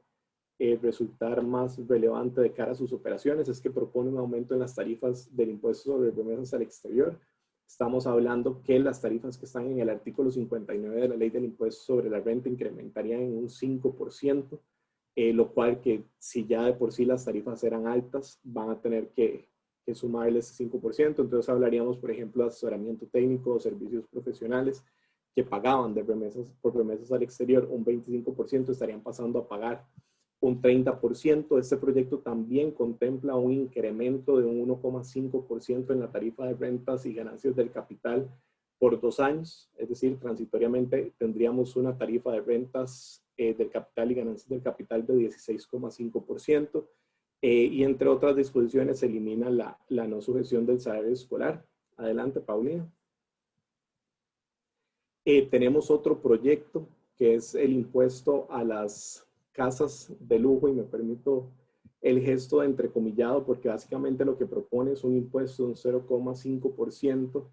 resultar más relevante de cara a sus operaciones, es que propone un aumento en las tarifas del impuesto sobre remesas al exterior. Estamos hablando que las tarifas que están en el artículo 59 de la ley del impuesto sobre la renta incrementarían en un 5%, lo cual que si ya de por sí las tarifas eran altas, van a tener que sumarle ese 5%. Entonces hablaríamos, por ejemplo, de asesoramiento técnico o servicios profesionales que pagaban por remesas al exterior un 25%, estarían pasando a pagar un 30%. Este proyecto también contempla un incremento de un 1,5% en la tarifa de rentas y ganancias del capital por 2 años. Es decir, transitoriamente tendríamos una tarifa de rentas del capital y ganancias del capital de 16,5%. Y entre otras disposiciones se elimina la no sujeción del salario escolar. Adelante, Paulina. Tenemos otro proyecto que es el impuesto a las casas de lujo, y me permito el gesto de entrecomillado porque básicamente lo que propone es un impuesto de un 0,5%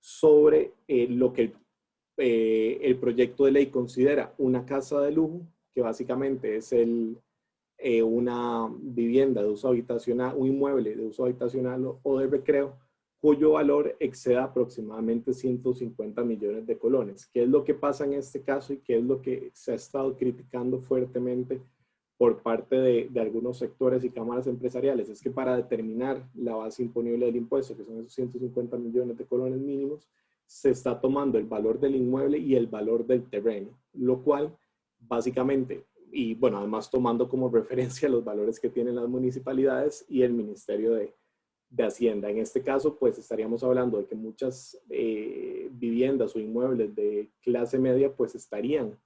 sobre lo que el proyecto de ley considera una casa de lujo, que básicamente es una vivienda de uso habitacional, un inmueble de uso habitacional o de recreo, cuyo valor exceda aproximadamente 150 millones de colones. ¿Qué es lo que pasa en este caso y qué es lo que se ha estado criticando fuertemente por parte de algunos sectores y cámaras empresariales es que para determinar la base imponible del impuesto, que son esos 150 millones de colones mínimos, se está tomando el valor del inmueble y el valor del terreno, lo cual básicamente, y bueno, además tomando como referencia los valores que tienen las municipalidades y el Ministerio de Hacienda. En este caso, pues estaríamos hablando de que muchas viviendas o inmuebles de clase media pues estarían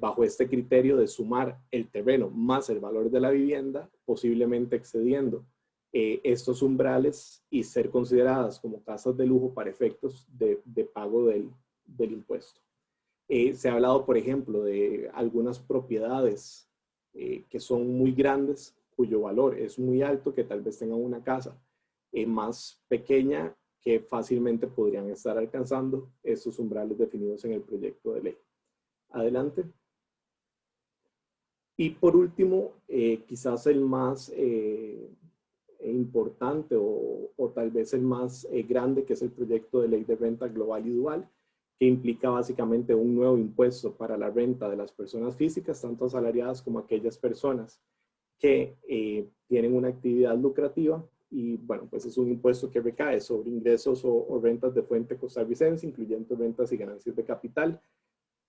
bajo este criterio de sumar el terreno más el valor de la vivienda, posiblemente excediendo estos umbrales y ser consideradas como casas de lujo para efectos de pago del impuesto. Se ha hablado, por ejemplo, de algunas propiedades que son muy grandes, cuyo valor es muy alto, que tal vez tengan una casa más pequeña que fácilmente podrían estar alcanzando estos umbrales definidos en el proyecto de ley. Adelante. Y por último, quizás el más importante o tal vez el más grande, que es el proyecto de ley de renta global y dual, que implica básicamente un nuevo impuesto para la renta de las personas físicas, tanto asalariadas como aquellas personas que tienen una actividad lucrativa. Y bueno, pues es un impuesto que recae sobre ingresos o rentas de fuente costarricense, incluyendo rentas y ganancias de capital.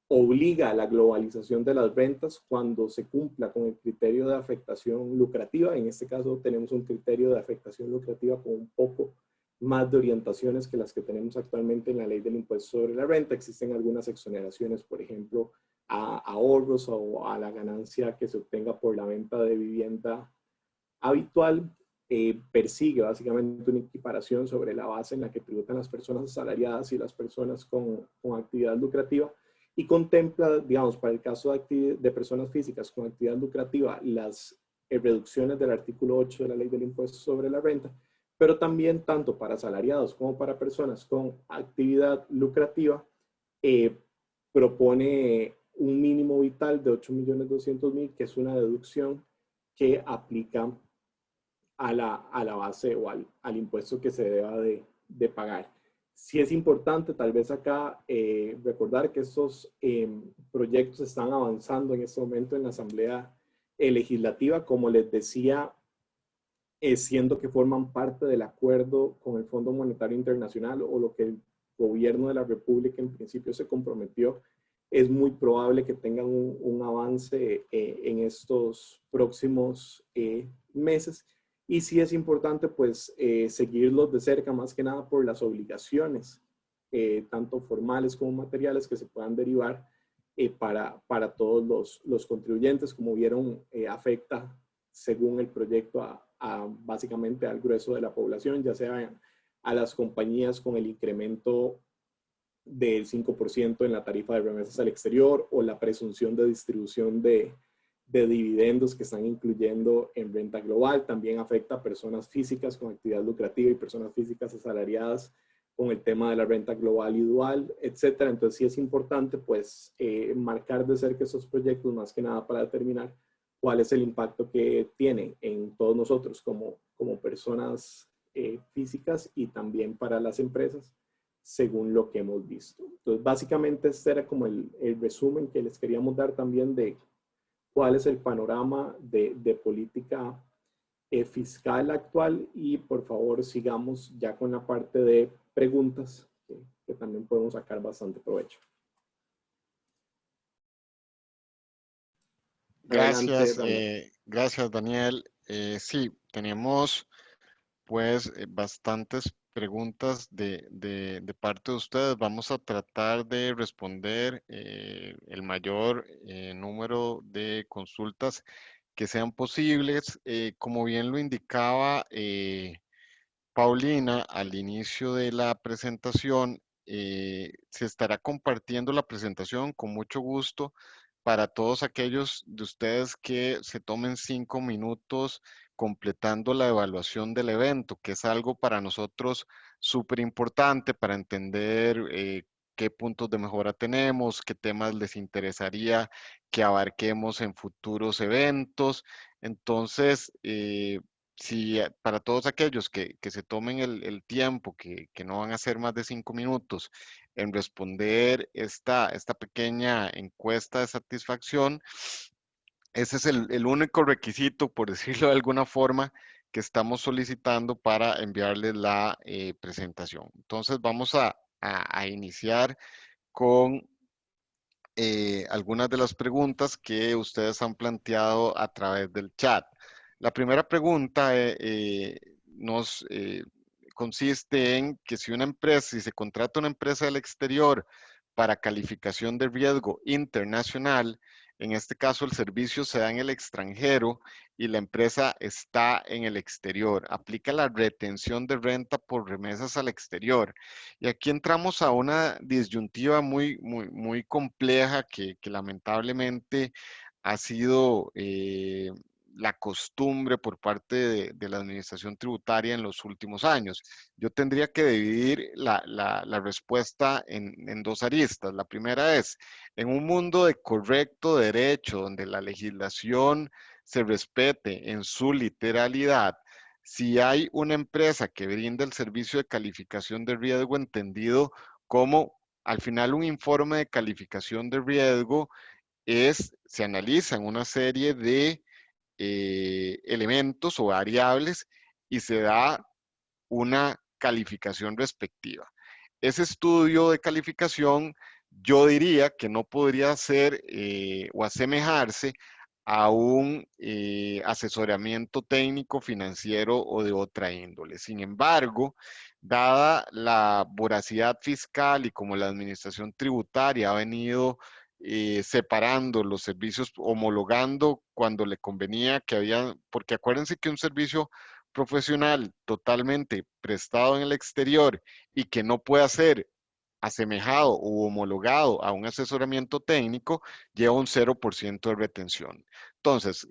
Obliga a la globalización de las rentas cuando se cumpla con el criterio de afectación lucrativa. En este caso tenemos un criterio de afectación lucrativa con un poco más de orientaciones que las que tenemos actualmente en la ley del impuesto sobre la renta. Existen algunas exoneraciones, por ejemplo, a ahorros o a la ganancia que se obtenga por la venta de vivienda habitual. Persigue básicamente una equiparación sobre la base en la que tributan las personas asalariadas y las personas con actividad lucrativa, y contempla, digamos, para el caso de personas físicas con actividad lucrativa, las reducciones del artículo 8 de la ley del impuesto sobre la renta, pero también tanto para asalariados como para personas con actividad lucrativa, propone un mínimo vital de 8.200.000, que es una deducción que aplica a la base o al impuesto que se deba de pagar. Sí es importante tal vez acá recordar que estos proyectos están avanzando en este momento en la Asamblea Legislativa, como les decía, siendo que forman parte del acuerdo con el Fondo Monetario Internacional o lo que el gobierno de la República en principio se comprometió. Es muy probable que tengan un avance en estos próximos meses. Y sí es importante, pues, seguirlos de cerca, más que nada por las obligaciones, tanto formales como materiales, que se puedan derivar para todos los contribuyentes. Como vieron, afecta, según el proyecto, básicamente al grueso de la población, ya sea a las compañías con el incremento del 5% en la tarifa de remesas al exterior o la presunción de distribución de dividendos que están incluyendo en renta global. También afecta a personas físicas con actividad lucrativa y personas físicas asalariadas con el tema de la renta global y dual, etcétera. Entonces sí es importante, pues, marcar de cerca esos proyectos, más que nada para determinar cuál es el impacto que tiene en todos nosotros como personas físicas y también para las empresas, según lo que hemos visto. Entonces, básicamente este era como el resumen que les queríamos dar también de cuál es el panorama de política fiscal actual. Y por favor sigamos ya con la parte de preguntas, que también podemos sacar bastante provecho. Gracias, Adelante, gracias Daniel. Sí, tenemos pues bastantes preguntas de parte de ustedes. Vamos a tratar de responder el mayor número de consultas que sean posibles. Como bien lo indicaba Paulina al inicio de la presentación, se estará compartiendo la presentación con mucho gusto para todos aquellos de ustedes que se tomen 5 minutos completando la evaluación del evento, que es algo para nosotros súper importante para entender qué puntos de mejora tenemos, qué temas les interesaría que abarquemos en futuros eventos. Entonces, si para todos aquellos que se tomen el tiempo, que no van a ser más de 5 minutos, en responder esta pequeña encuesta de satisfacción, Ese es el único requisito, por decirlo de alguna forma, que estamos solicitando para enviarles la presentación. Entonces vamos a iniciar con algunas de las preguntas que ustedes han planteado a través del chat. La primera pregunta consiste en que si se contrata una empresa del exterior para calificación de riesgo internacional, en este caso el servicio se da en el extranjero y la empresa está en el exterior. Aplica la retención de renta por remesas al exterior. Y aquí entramos a una disyuntiva muy compleja que lamentablemente ha sido la costumbre por parte de la administración tributaria en los últimos años. Yo tendría que dividir la respuesta en dos aristas. La primera es, en un mundo de correcto derecho, donde la legislación se respete en su literalidad, si hay una empresa que brinda el servicio de calificación de riesgo entendido como al final un informe de calificación de riesgo se analizan una serie de elementos o variables y se da una calificación respectiva. Ese estudio de calificación yo diría que no podría ser o asemejarse a un asesoramiento técnico, financiero o de otra índole. Sin embargo, dada la voracidad fiscal y como la administración tributaria ha venido separando los servicios, homologando cuando le convenía que había, porque acuérdense que un servicio profesional totalmente prestado en el exterior y que no pueda ser asemejado u homologado a un asesoramiento técnico, lleva un 0% de retención. Entonces,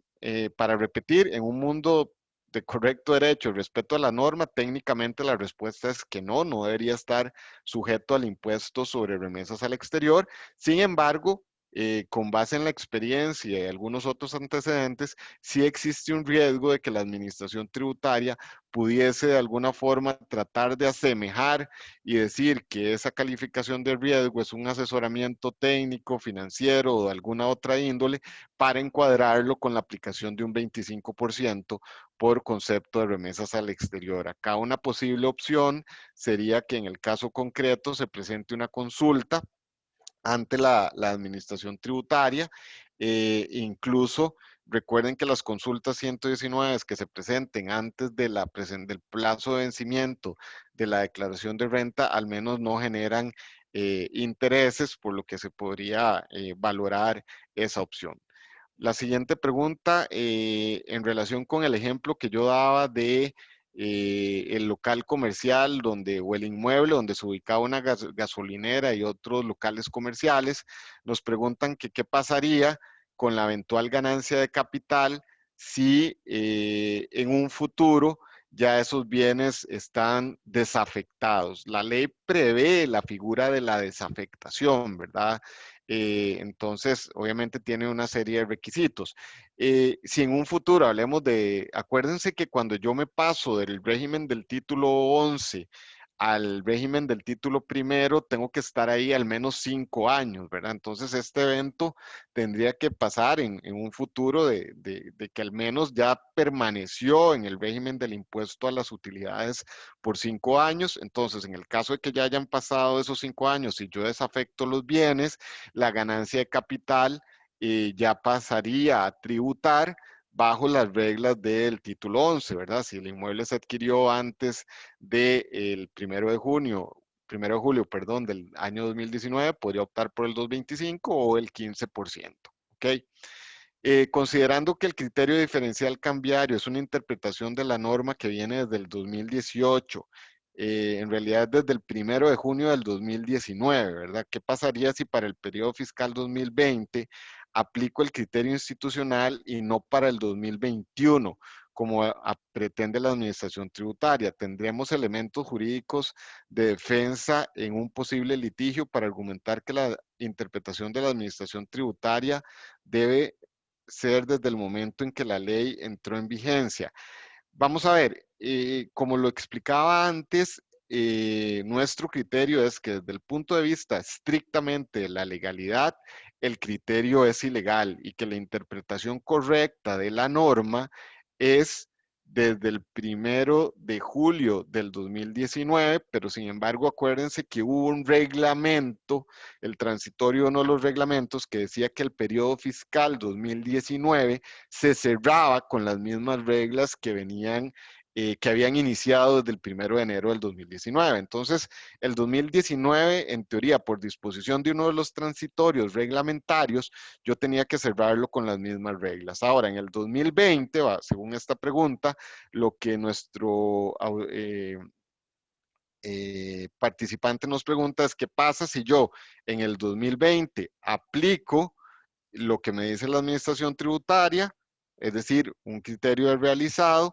para repetir, en un mundo de correcto derecho, respeto a la norma, técnicamente la respuesta es que no debería estar sujeto al impuesto sobre remesas al exterior. Sin embargo, con base en la experiencia y algunos otros antecedentes, sí existe un riesgo de que la administración tributaria pudiese de alguna forma tratar de asemejar y decir que esa calificación de riesgo es un asesoramiento técnico, financiero o de alguna otra índole para encuadrarlo con la aplicación de un 25% por concepto de remesas al exterior. Acá una posible opción sería que en el caso concreto se presente una consulta ante la administración tributaria. Incluso recuerden que las consultas 119 que se presenten antes del plazo de vencimiento de la declaración de renta al menos no generan intereses, por lo que se podría valorar esa opción. La siguiente pregunta, en relación con el ejemplo que yo daba de el local comercial o el inmueble donde se ubicaba una gasolinera y otros locales comerciales, nos preguntan que qué pasaría con la eventual ganancia de capital si en un futuro ya esos bienes están desafectados. La ley prevé la figura de la desafectación, ¿verdad? Entonces, obviamente tiene una serie de requisitos. Si en un futuro hablemos acuérdense que cuando yo me paso del régimen del título 11 al régimen del título primero, tengo que estar ahí al menos 5 años, ¿verdad? Entonces, este evento tendría que pasar en un futuro de que al menos ya permaneció en el régimen del impuesto a las utilidades por 5 años. Entonces, en el caso de que ya hayan pasado esos 5 años y yo desafecto los bienes, la ganancia de capital ya pasaría a tributar bajo las reglas del título 11, ¿verdad? Si el inmueble se adquirió antes del 1 de julio, perdón, del año 2019, podría optar por el 2.25 o el 15%, ¿ok? Considerando que el criterio diferencial cambiario es una interpretación de la norma que viene desde el 2018, en realidad desde el 1 de junio del 2019, ¿verdad? ¿Qué pasaría si para el periodo fiscal 2020 aplico el criterio institucional y no para el 2021, como pretende la administración tributaria? Tendremos elementos jurídicos de defensa en un posible litigio para argumentar que la interpretación de la administración tributaria debe ser desde el momento en que la ley entró en vigencia. Vamos a ver, como lo explicaba antes, nuestro criterio es que desde el punto de vista estrictamente de la legalidad, el criterio es ilegal y que la interpretación correcta de la norma es desde el 1 de julio del 2019, pero sin embargo acuérdense que hubo un reglamento, el transitorio, uno de los reglamentos, que decía que el periodo fiscal 2019 se cerraba con las mismas reglas que venían, que habían iniciado desde el 1 de enero del 2019. Entonces, el 2019, en teoría, por disposición de uno de los transitorios reglamentarios, yo tenía que cerrarlo con las mismas reglas. Ahora, en el 2020, según esta pregunta, lo que nuestro participante nos pregunta es qué pasa si yo en el 2020 aplico lo que me dice la administración tributaria, es decir, un criterio de realizado,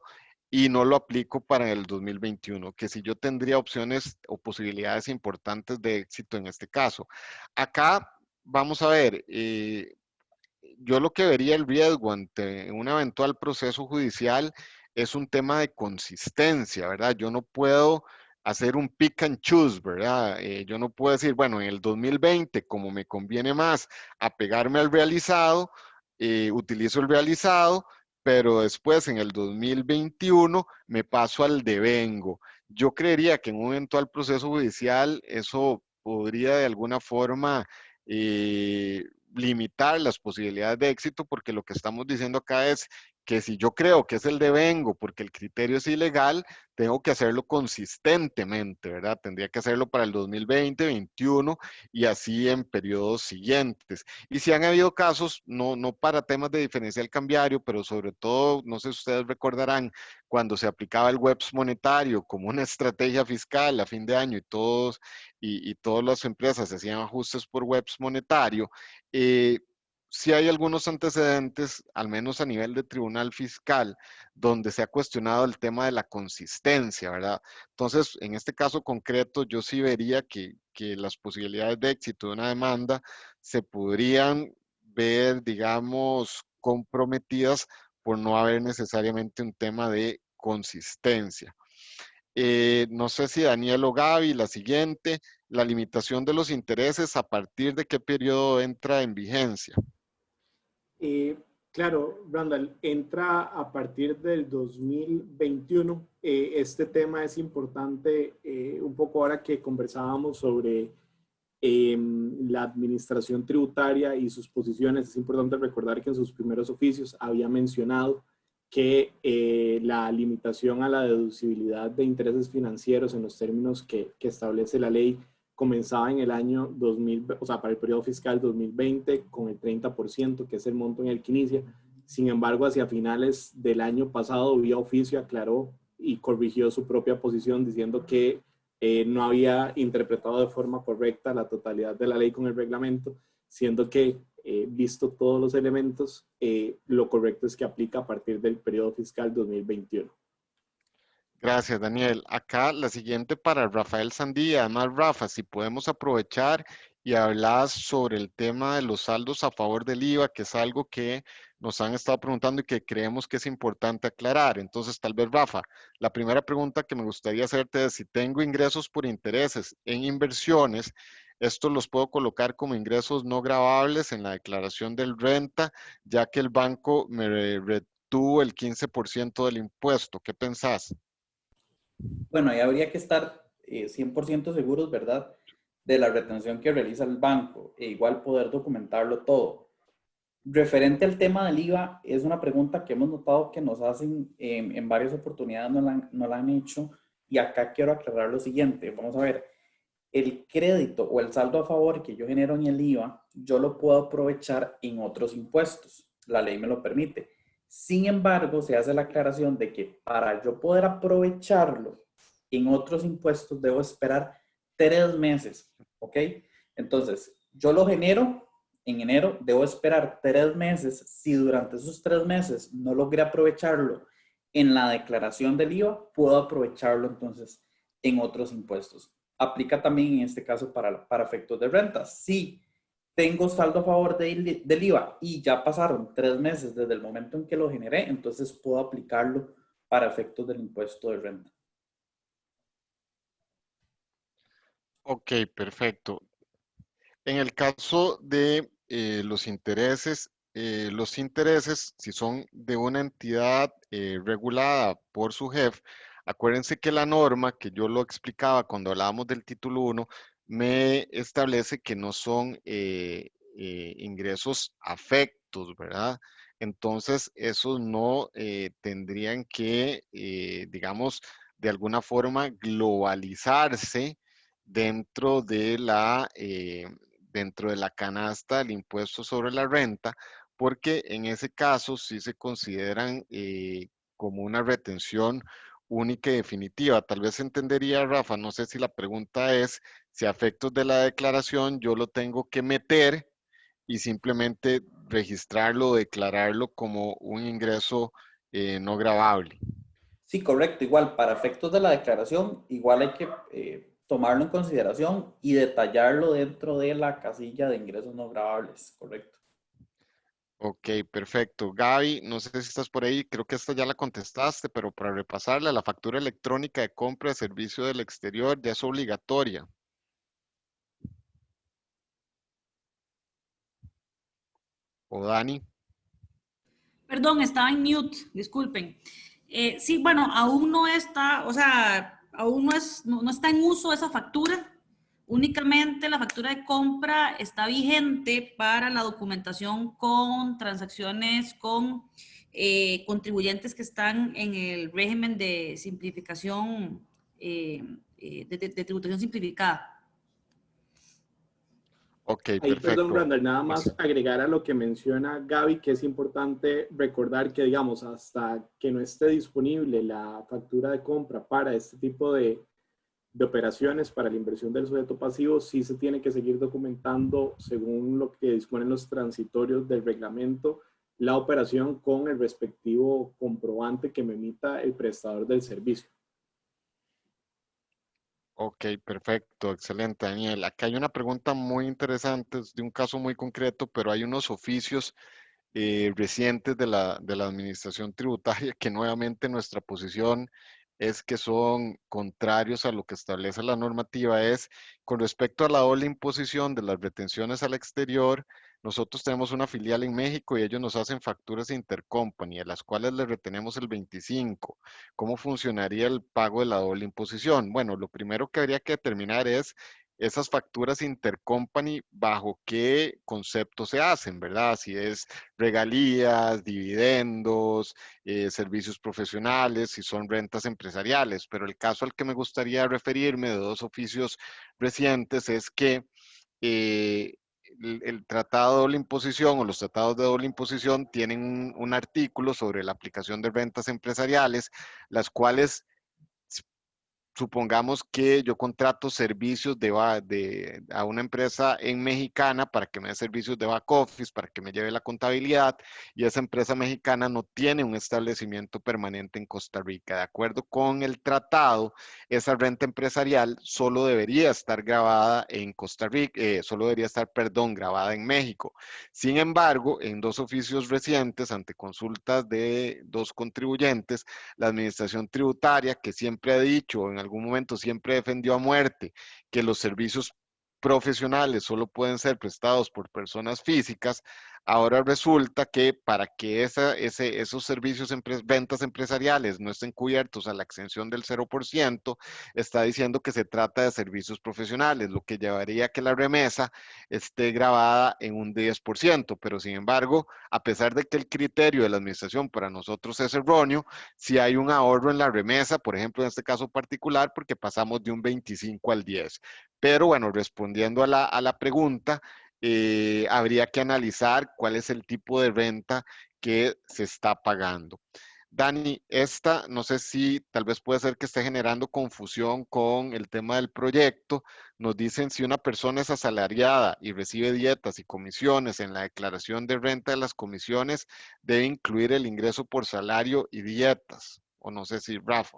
y no lo aplico para el 2021, que si yo tendría opciones o posibilidades importantes de éxito en este caso. Acá vamos a ver, yo lo que vería el riesgo ante un eventual proceso judicial es un tema de consistencia, ¿verdad? Yo no puedo hacer un pick and choose, ¿verdad? Yo no puedo decir, bueno, en el 2020, como me conviene más apegarme al realizado, utilizo el realizado, pero después en el 2021 me paso al devengo. Yo creería que en un eventual proceso judicial eso podría de alguna forma limitar las posibilidades de éxito, porque lo que estamos diciendo acá es que si yo creo que es el devengo porque el criterio es ilegal, tengo que hacerlo consistentemente, ¿verdad? Tendría que hacerlo para el 2020, 2021 y así en periodos siguientes. Y si han habido casos, no para temas de diferencial cambiario, pero sobre todo, no sé si ustedes recordarán, cuando se aplicaba el WEPS monetario como una estrategia fiscal a fin de año y todas las empresas hacían ajustes por WEPS monetario, sí hay algunos antecedentes, al menos a nivel de tribunal fiscal, donde se ha cuestionado el tema de la consistencia, ¿verdad? Entonces, en este caso concreto, yo sí vería que las posibilidades de éxito de una demanda se podrían ver, digamos, comprometidas por no haber necesariamente un tema de consistencia. No sé si Daniel o Gaby, la siguiente, la limitación de los intereses, ¿a partir de qué periodo entra en vigencia? Claro, Randall, entra a partir del 2021. Este tema es importante un poco ahora que conversábamos sobre la administración tributaria y sus posiciones. Es importante recordar que en sus primeros oficios había mencionado que la limitación a la deducibilidad de intereses financieros en los términos que establece la ley comenzaba en el año 2000, o sea, para el periodo fiscal 2020 con el 30%, que es el monto en el que inicia. Sin embargo, hacia finales del año pasado, vía oficio aclaró y corrigió su propia posición diciendo que no había interpretado de forma correcta la totalidad de la ley con el reglamento, siendo que, visto todos los elementos, lo correcto es que aplica a partir del periodo fiscal 2021. Gracias, Daniel. Acá la siguiente para Rafael Sandía. Además, Rafa, si podemos aprovechar y hablar sobre el tema de los saldos a favor del IVA, que es algo que nos han estado preguntando y que creemos que es importante aclarar. Entonces, tal vez, Rafa, la primera pregunta que me gustaría hacerte es si tengo ingresos por intereses en inversiones, estos los puedo colocar como ingresos no gravables en la declaración del renta, ya que el banco me retuvo el 15% del impuesto. ¿Qué pensás? Bueno, ahí habría que estar 100% seguros, ¿verdad?, de la retención que realiza el banco e igual poder documentarlo todo. Referente al tema del IVA, es una pregunta que hemos notado que nos hacen en varias oportunidades, no la han hecho, y acá quiero aclarar lo siguiente. Vamos a ver, el crédito o el saldo a favor que yo genero en el IVA, yo lo puedo aprovechar en otros impuestos. La ley me lo permite. Sin embargo, se hace la aclaración de que para yo poder aprovecharlo en otros impuestos debo esperar 3 meses, ¿ok? Entonces, yo lo genero en enero, debo esperar 3 meses. Si durante esos 3 meses no logré aprovecharlo en la declaración del IVA, puedo aprovecharlo entonces en otros impuestos. Aplica también en este caso para efectos de renta. Si tengo saldo a favor del IVA y ya pasaron 3 meses desde el momento en que lo generé, entonces puedo aplicarlo para efectos del impuesto de renta. Ok, perfecto. En el caso de los intereses, si son de una entidad regulada por su jefe, acuérdense que la norma, que yo lo explicaba cuando hablábamos del título 1, me establece que no son ingresos afectos, ¿verdad? Entonces, esos no tendrían que, digamos, de alguna forma globalizarse dentro de dentro de la canasta del impuesto sobre la renta, porque en ese caso sí se consideran como una retención única y definitiva. Tal vez entendería, Rafa, no sé si la pregunta es si a efectos de la declaración yo lo tengo que meter y simplemente registrarlo o declararlo como un ingreso no gravable. Sí, correcto. Igual, para efectos de la declaración, igual hay que tomarlo en consideración y detallarlo dentro de la casilla de ingresos no gravables, correcto. Ok, perfecto. Gaby, no sé si estás por ahí, creo que esta ya la contestaste, pero para repasarla, la factura electrónica de compra de servicio del exterior ya es obligatoria. ¿O Dani? Perdón, estaba en mute, disculpen. Sí, bueno, aún no está, o sea, aún no está en uso esa factura. Únicamente la factura de compra está vigente para la documentación con transacciones con contribuyentes que están en el régimen de simplificación, de tributación simplificada. Ok, Ahí, perdón, perfecto. Randall, nada Pues, más agregar a lo que menciona Gaby, que es importante recordar que, digamos, hasta que no esté disponible la factura de compra para este tipo de operaciones, para la inversión del sujeto pasivo, sí se tiene que seguir documentando según lo que disponen los transitorios del reglamento, la operación con el respectivo comprobante que me emita el prestador del servicio. ok, perfecto, excelente, Daniel. Acá hay una pregunta muy interesante, es de un caso muy concreto, pero hay unos oficios recientes de de la administración tributaria que nuevamente nuestra posición es que son contrarios a lo que establece la normativa, es con respecto a la doble imposición de las retenciones al exterior. Nosotros tenemos una filial en México y ellos nos hacen facturas intercompany, a las cuales les retenemos el 25. ¿Cómo funcionaría el pago de la doble imposición? Bueno, lo primero que habría que determinar es esas facturas intercompany, bajo qué concepto se hacen, ¿verdad? Si es regalías, dividendos, servicios profesionales, si son rentas empresariales. Pero el caso al que me gustaría referirme de dos oficios recientes es que eh, el tratado de doble imposición o los tratados de doble imposición tienen un artículo sobre la aplicación de rentas empresariales, las cuales supongamos que yo contrato servicios a una empresa en mexicana para que me dé servicios de back office, para que me lleve la contabilidad, y esa empresa mexicana no tiene un establecimiento permanente en Costa Rica. De acuerdo con el tratado, esa renta empresarial solo debería estar grabada en Costa Rica, solo debería estar, perdón, grabada en México. Sin embargo, en dos oficios recientes, ante consultas de dos contribuyentes, la administración tributaria, que siempre ha dicho, en algún momento siempre defendió a muerte, que los servicios profesionales solo pueden ser prestados por personas físicas, ahora resulta que para que esos servicios, ventas empresariales no estén cubiertos a la exención del 0%, está diciendo que se trata de servicios profesionales, lo que llevaría a que la remesa esté grabada en un 10%, pero sin embargo, a pesar de que el criterio de la administración para nosotros es erróneo, si hay un ahorro en la remesa, por ejemplo, en este caso particular, porque pasamos de un 25 al 10. Pero bueno, respondiendo a la pregunta, habría que analizar cuál es el tipo de renta que se está pagando. Dani, esta no sé si tal vez puede ser que esté generando confusión con el tema del proyecto. Nos dicen si una persona es asalariada y recibe dietas y comisiones en la declaración de renta de las comisiones, debe incluir el ingreso por salario y dietas. O no sé si Rafa.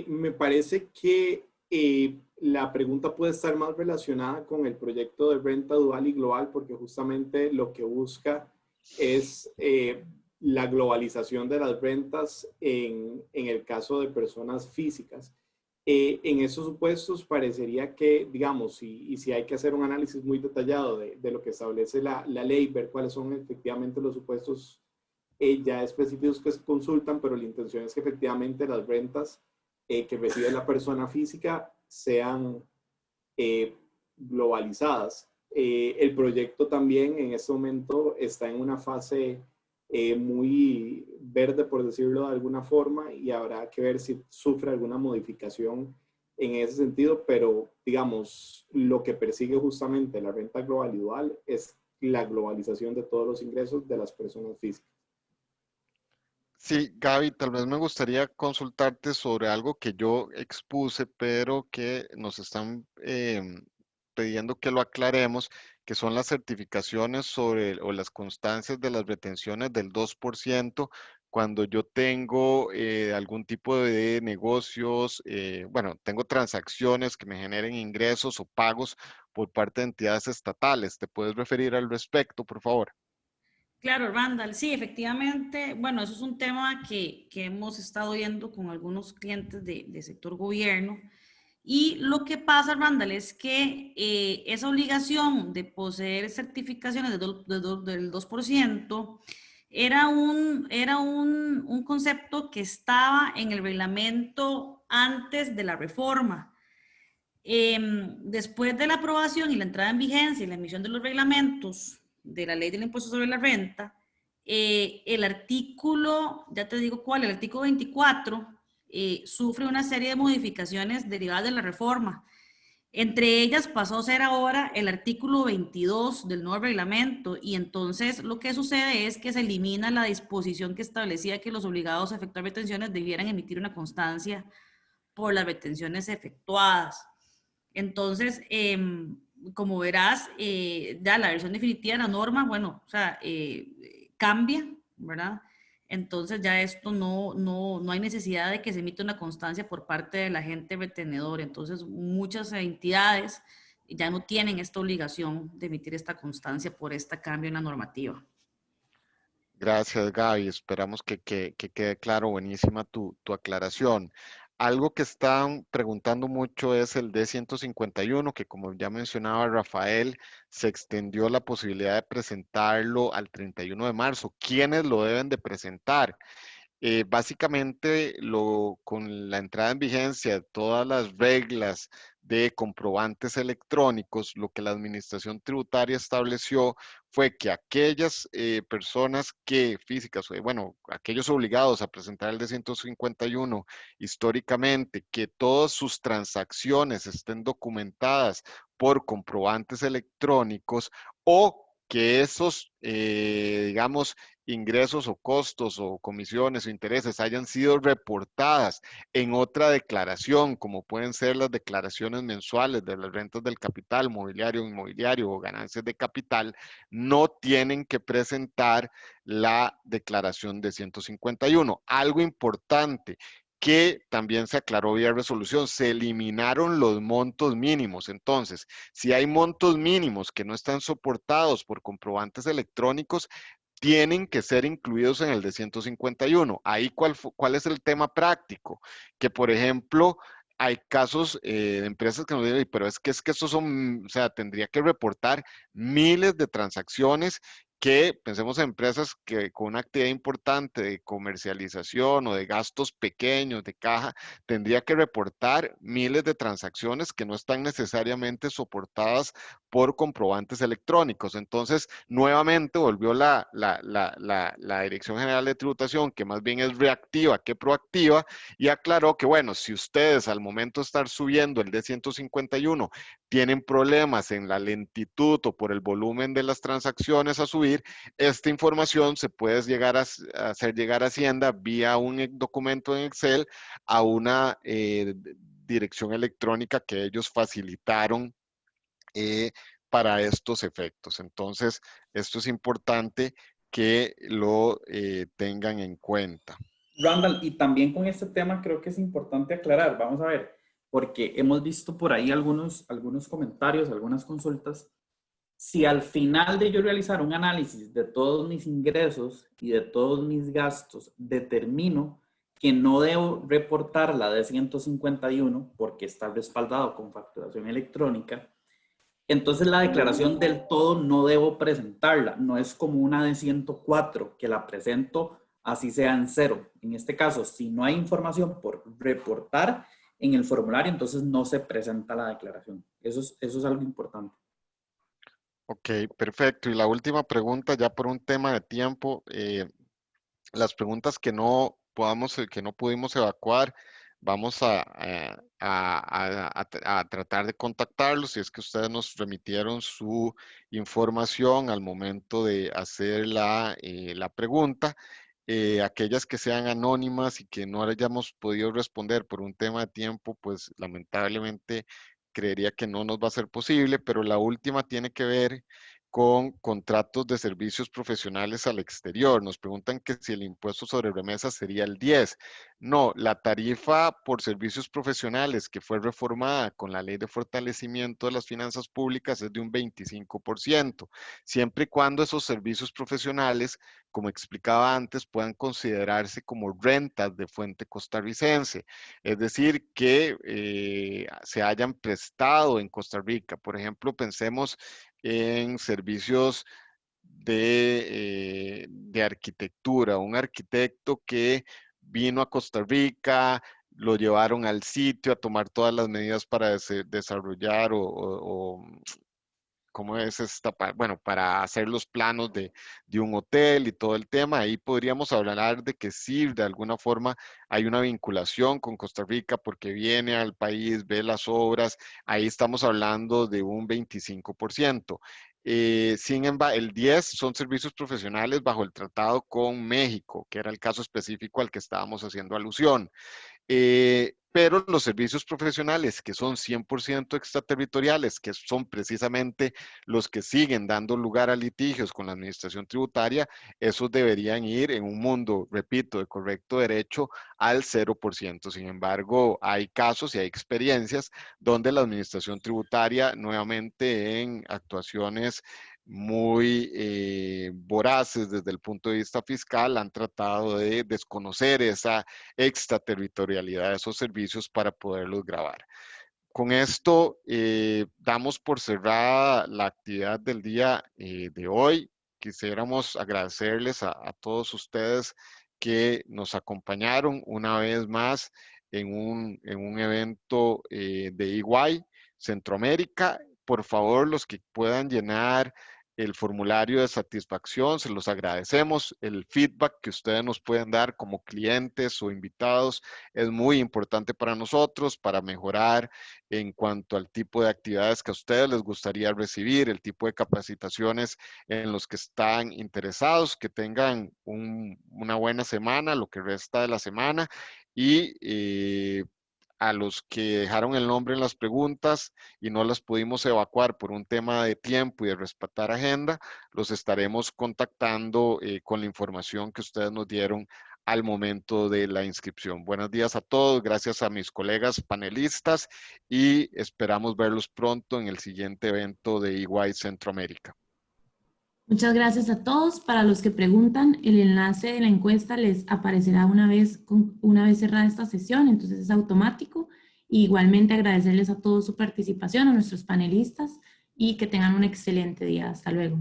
Me parece que la pregunta puede estar más relacionada con el proyecto de renta dual y global, porque justamente lo que busca es la globalización de las rentas en el caso de personas físicas. En esos supuestos parecería que, digamos, y si hay que hacer un análisis muy detallado de lo que establece la ley, ver cuáles son efectivamente los supuestos ya específicos que se consultan, pero la intención es que efectivamente las rentas que recibe la persona física sean globalizadas. El proyecto también en este momento está en una fase muy verde, por decirlo de alguna forma, y habrá que ver si sufre alguna modificación en ese sentido, pero digamos, lo que persigue justamente la renta global y dual es la globalización de todos los ingresos de las personas físicas. Sí, Gaby, tal vez me gustaría consultarte sobre algo que yo expuse, pero que nos están pidiendo que lo aclaremos, que son las certificaciones sobre o las constancias de las retenciones del 2% cuando yo tengo algún tipo de negocios, bueno, tengo transacciones que me generen ingresos o pagos por parte de entidades estatales. ¿Te puedes referir al respecto, por favor? Claro, Randall, sí, efectivamente, bueno, eso es un tema que hemos estado viendo con algunos clientes de sector gobierno. Y lo que pasa, Randall, es que esa obligación de poseer certificaciones del 2% era un concepto que estaba en el reglamento antes de la reforma. Después de la aprobación y la entrada en vigencia y la emisión de los reglamentos de la ley del impuesto sobre la renta, el artículo, ya te digo cuál, el artículo 24, sufre una serie de modificaciones derivadas de la reforma. Entre ellas pasó a ser ahora el artículo 22 del nuevo reglamento, y entonces lo que sucede es que se elimina la disposición que establecía que los obligados a efectuar retenciones debieran emitir una constancia por las retenciones efectuadas. Entonces, como verás, ya la versión definitiva de la norma, bueno, o sea, cambia, ¿verdad? Entonces ya esto no hay necesidad de que se emita una constancia por parte del agente retenedor. Entonces, muchas entidades ya no tienen esta obligación de emitir esta constancia por este cambio en la normativa. Gracias, Gaby. Esperamos que quede claro. Buenísima tu aclaración. Algo que están preguntando mucho es el D151, que como ya mencionaba Rafael, se extendió la posibilidad de presentarlo al 31 de marzo. ¿Quiénes lo deben de presentar? Básicamente, con la entrada en vigencia de todas las reglas de comprobantes electrónicos, lo que la Administración Tributaria estableció fue que aquellas personas físicas, bueno, aquellos obligados a presentar el D151 históricamente, que todas sus transacciones estén documentadas por comprobantes electrónicos o que esos, digamos, ingresos o costos o comisiones o intereses hayan sido reportadas en otra declaración, como pueden ser las declaraciones mensuales de las rentas del capital, mobiliario, inmobiliario o ganancias de capital, no tienen que presentar la declaración de 151. Algo importante que también se aclaró vía resolución, se eliminaron los montos mínimos. Entonces, si hay montos mínimos que no están soportados por comprobantes electrónicos, tienen que ser incluidos en el de 151. Ahí, ¿cuál es el tema práctico? Que, por ejemplo, hay casos de empresas que nos dicen, pero es que estos son, o sea, tendría que reportar miles de transacciones que, pensemos en empresas que con una actividad importante de comercialización o de gastos pequeños, de caja, tendría que reportar miles de transacciones que no están necesariamente soportadas por comprobantes electrónicos. Entonces, nuevamente volvió la Dirección General de Tributación, que más bien es reactiva que proactiva, y aclaró que, bueno, si ustedes al momento de estar subiendo el D151 tienen problemas en la lentitud o por el volumen de las transacciones a subir, esta información se puede llegar a hacer llegar a Hacienda vía un documento en Excel a una dirección electrónica que ellos facilitaron para estos efectos. Entonces, esto es importante que lo tengan en cuenta. Randall, y también con este tema creo que es importante aclarar, vamos a ver, porque hemos visto por ahí algunos comentarios, algunas consultas. Si al final de yo realizar un análisis de todos mis ingresos y de todos mis gastos, determino que no debo reportar la D151 porque está respaldado con facturación electrónica, entonces la declaración del todo no debo presentarla. No es como una D104 que la presento así sea en cero. En este caso, si no hay información por reportar en el formulario, entonces no se presenta la declaración. Eso es algo importante. Ok, perfecto. Y la última pregunta, ya por un tema de tiempo, las preguntas que no que no pudimos evacuar, vamos a tratar de contactarlos si es que ustedes nos remitieron su información al momento de hacer la pregunta. Aquellas que sean anónimas y que no hayamos podido responder por un tema de tiempo, pues lamentablemente creería que no nos va a ser posible, pero la última tiene que ver con contratos de servicios profesionales al exterior. Nos preguntan que si el impuesto sobre remesas sería el 10. No, la tarifa por servicios profesionales que fue reformada con la Ley de Fortalecimiento de las Finanzas Públicas es de un 25%, siempre y cuando esos servicios profesionales, como explicaba antes, puedan considerarse como rentas de fuente costarricense, es decir, que se hayan prestado en Costa Rica. Por ejemplo, pensemos en servicios de arquitectura, un arquitecto que vino a Costa Rica, lo llevaron al sitio a tomar todas las medidas para desarrollar o cómo es esta, bueno, para hacer los planos de un hotel y todo el tema. Ahí podríamos hablar de que sí, de alguna forma hay una vinculación con Costa Rica porque viene al país, ve las obras. Ahí estamos hablando de un 25%. Sin embargo, el 10 son servicios profesionales bajo el tratado con México, que era el caso específico al que estábamos haciendo alusión. Pero los servicios profesionales que son 100% extraterritoriales, que son precisamente los que siguen dando lugar a litigios con la administración tributaria, esos deberían ir en un mundo, repito, de correcto derecho al 0%. Sin embargo, hay casos y hay experiencias donde la administración tributaria, nuevamente en actuaciones muy voraces desde el punto de vista fiscal, han tratado de desconocer esa extraterritorialidad de esos servicios para poderlos grabar. Con esto damos por cerrada la actividad del día de hoy. Quisiéramos agradecerles a todos ustedes que nos acompañaron una vez más en un evento de EY Centroamérica. Por favor, los que puedan llenar el formulario de satisfacción, se los agradecemos. El feedback que ustedes nos pueden dar como clientes o invitados es muy importante para nosotros, para mejorar en cuanto al tipo de actividades que a ustedes les gustaría recibir, el tipo de capacitaciones en los que están interesados, que tengan una buena semana, lo que resta de la semana, y a los que dejaron el nombre en las preguntas y no las pudimos evacuar por un tema de tiempo y de respetar agenda, los estaremos contactando con la información que ustedes nos dieron al momento de la inscripción. Buenos días a todos, gracias a mis colegas panelistas y esperamos verlos pronto en el siguiente evento de EY Centroamérica. Muchas gracias a todos. Para los que preguntan, el enlace de la encuesta les aparecerá una vez cerrada esta sesión, entonces es automático. Y igualmente agradecerles a todos su participación, a nuestros panelistas, y que tengan un excelente día. Hasta luego.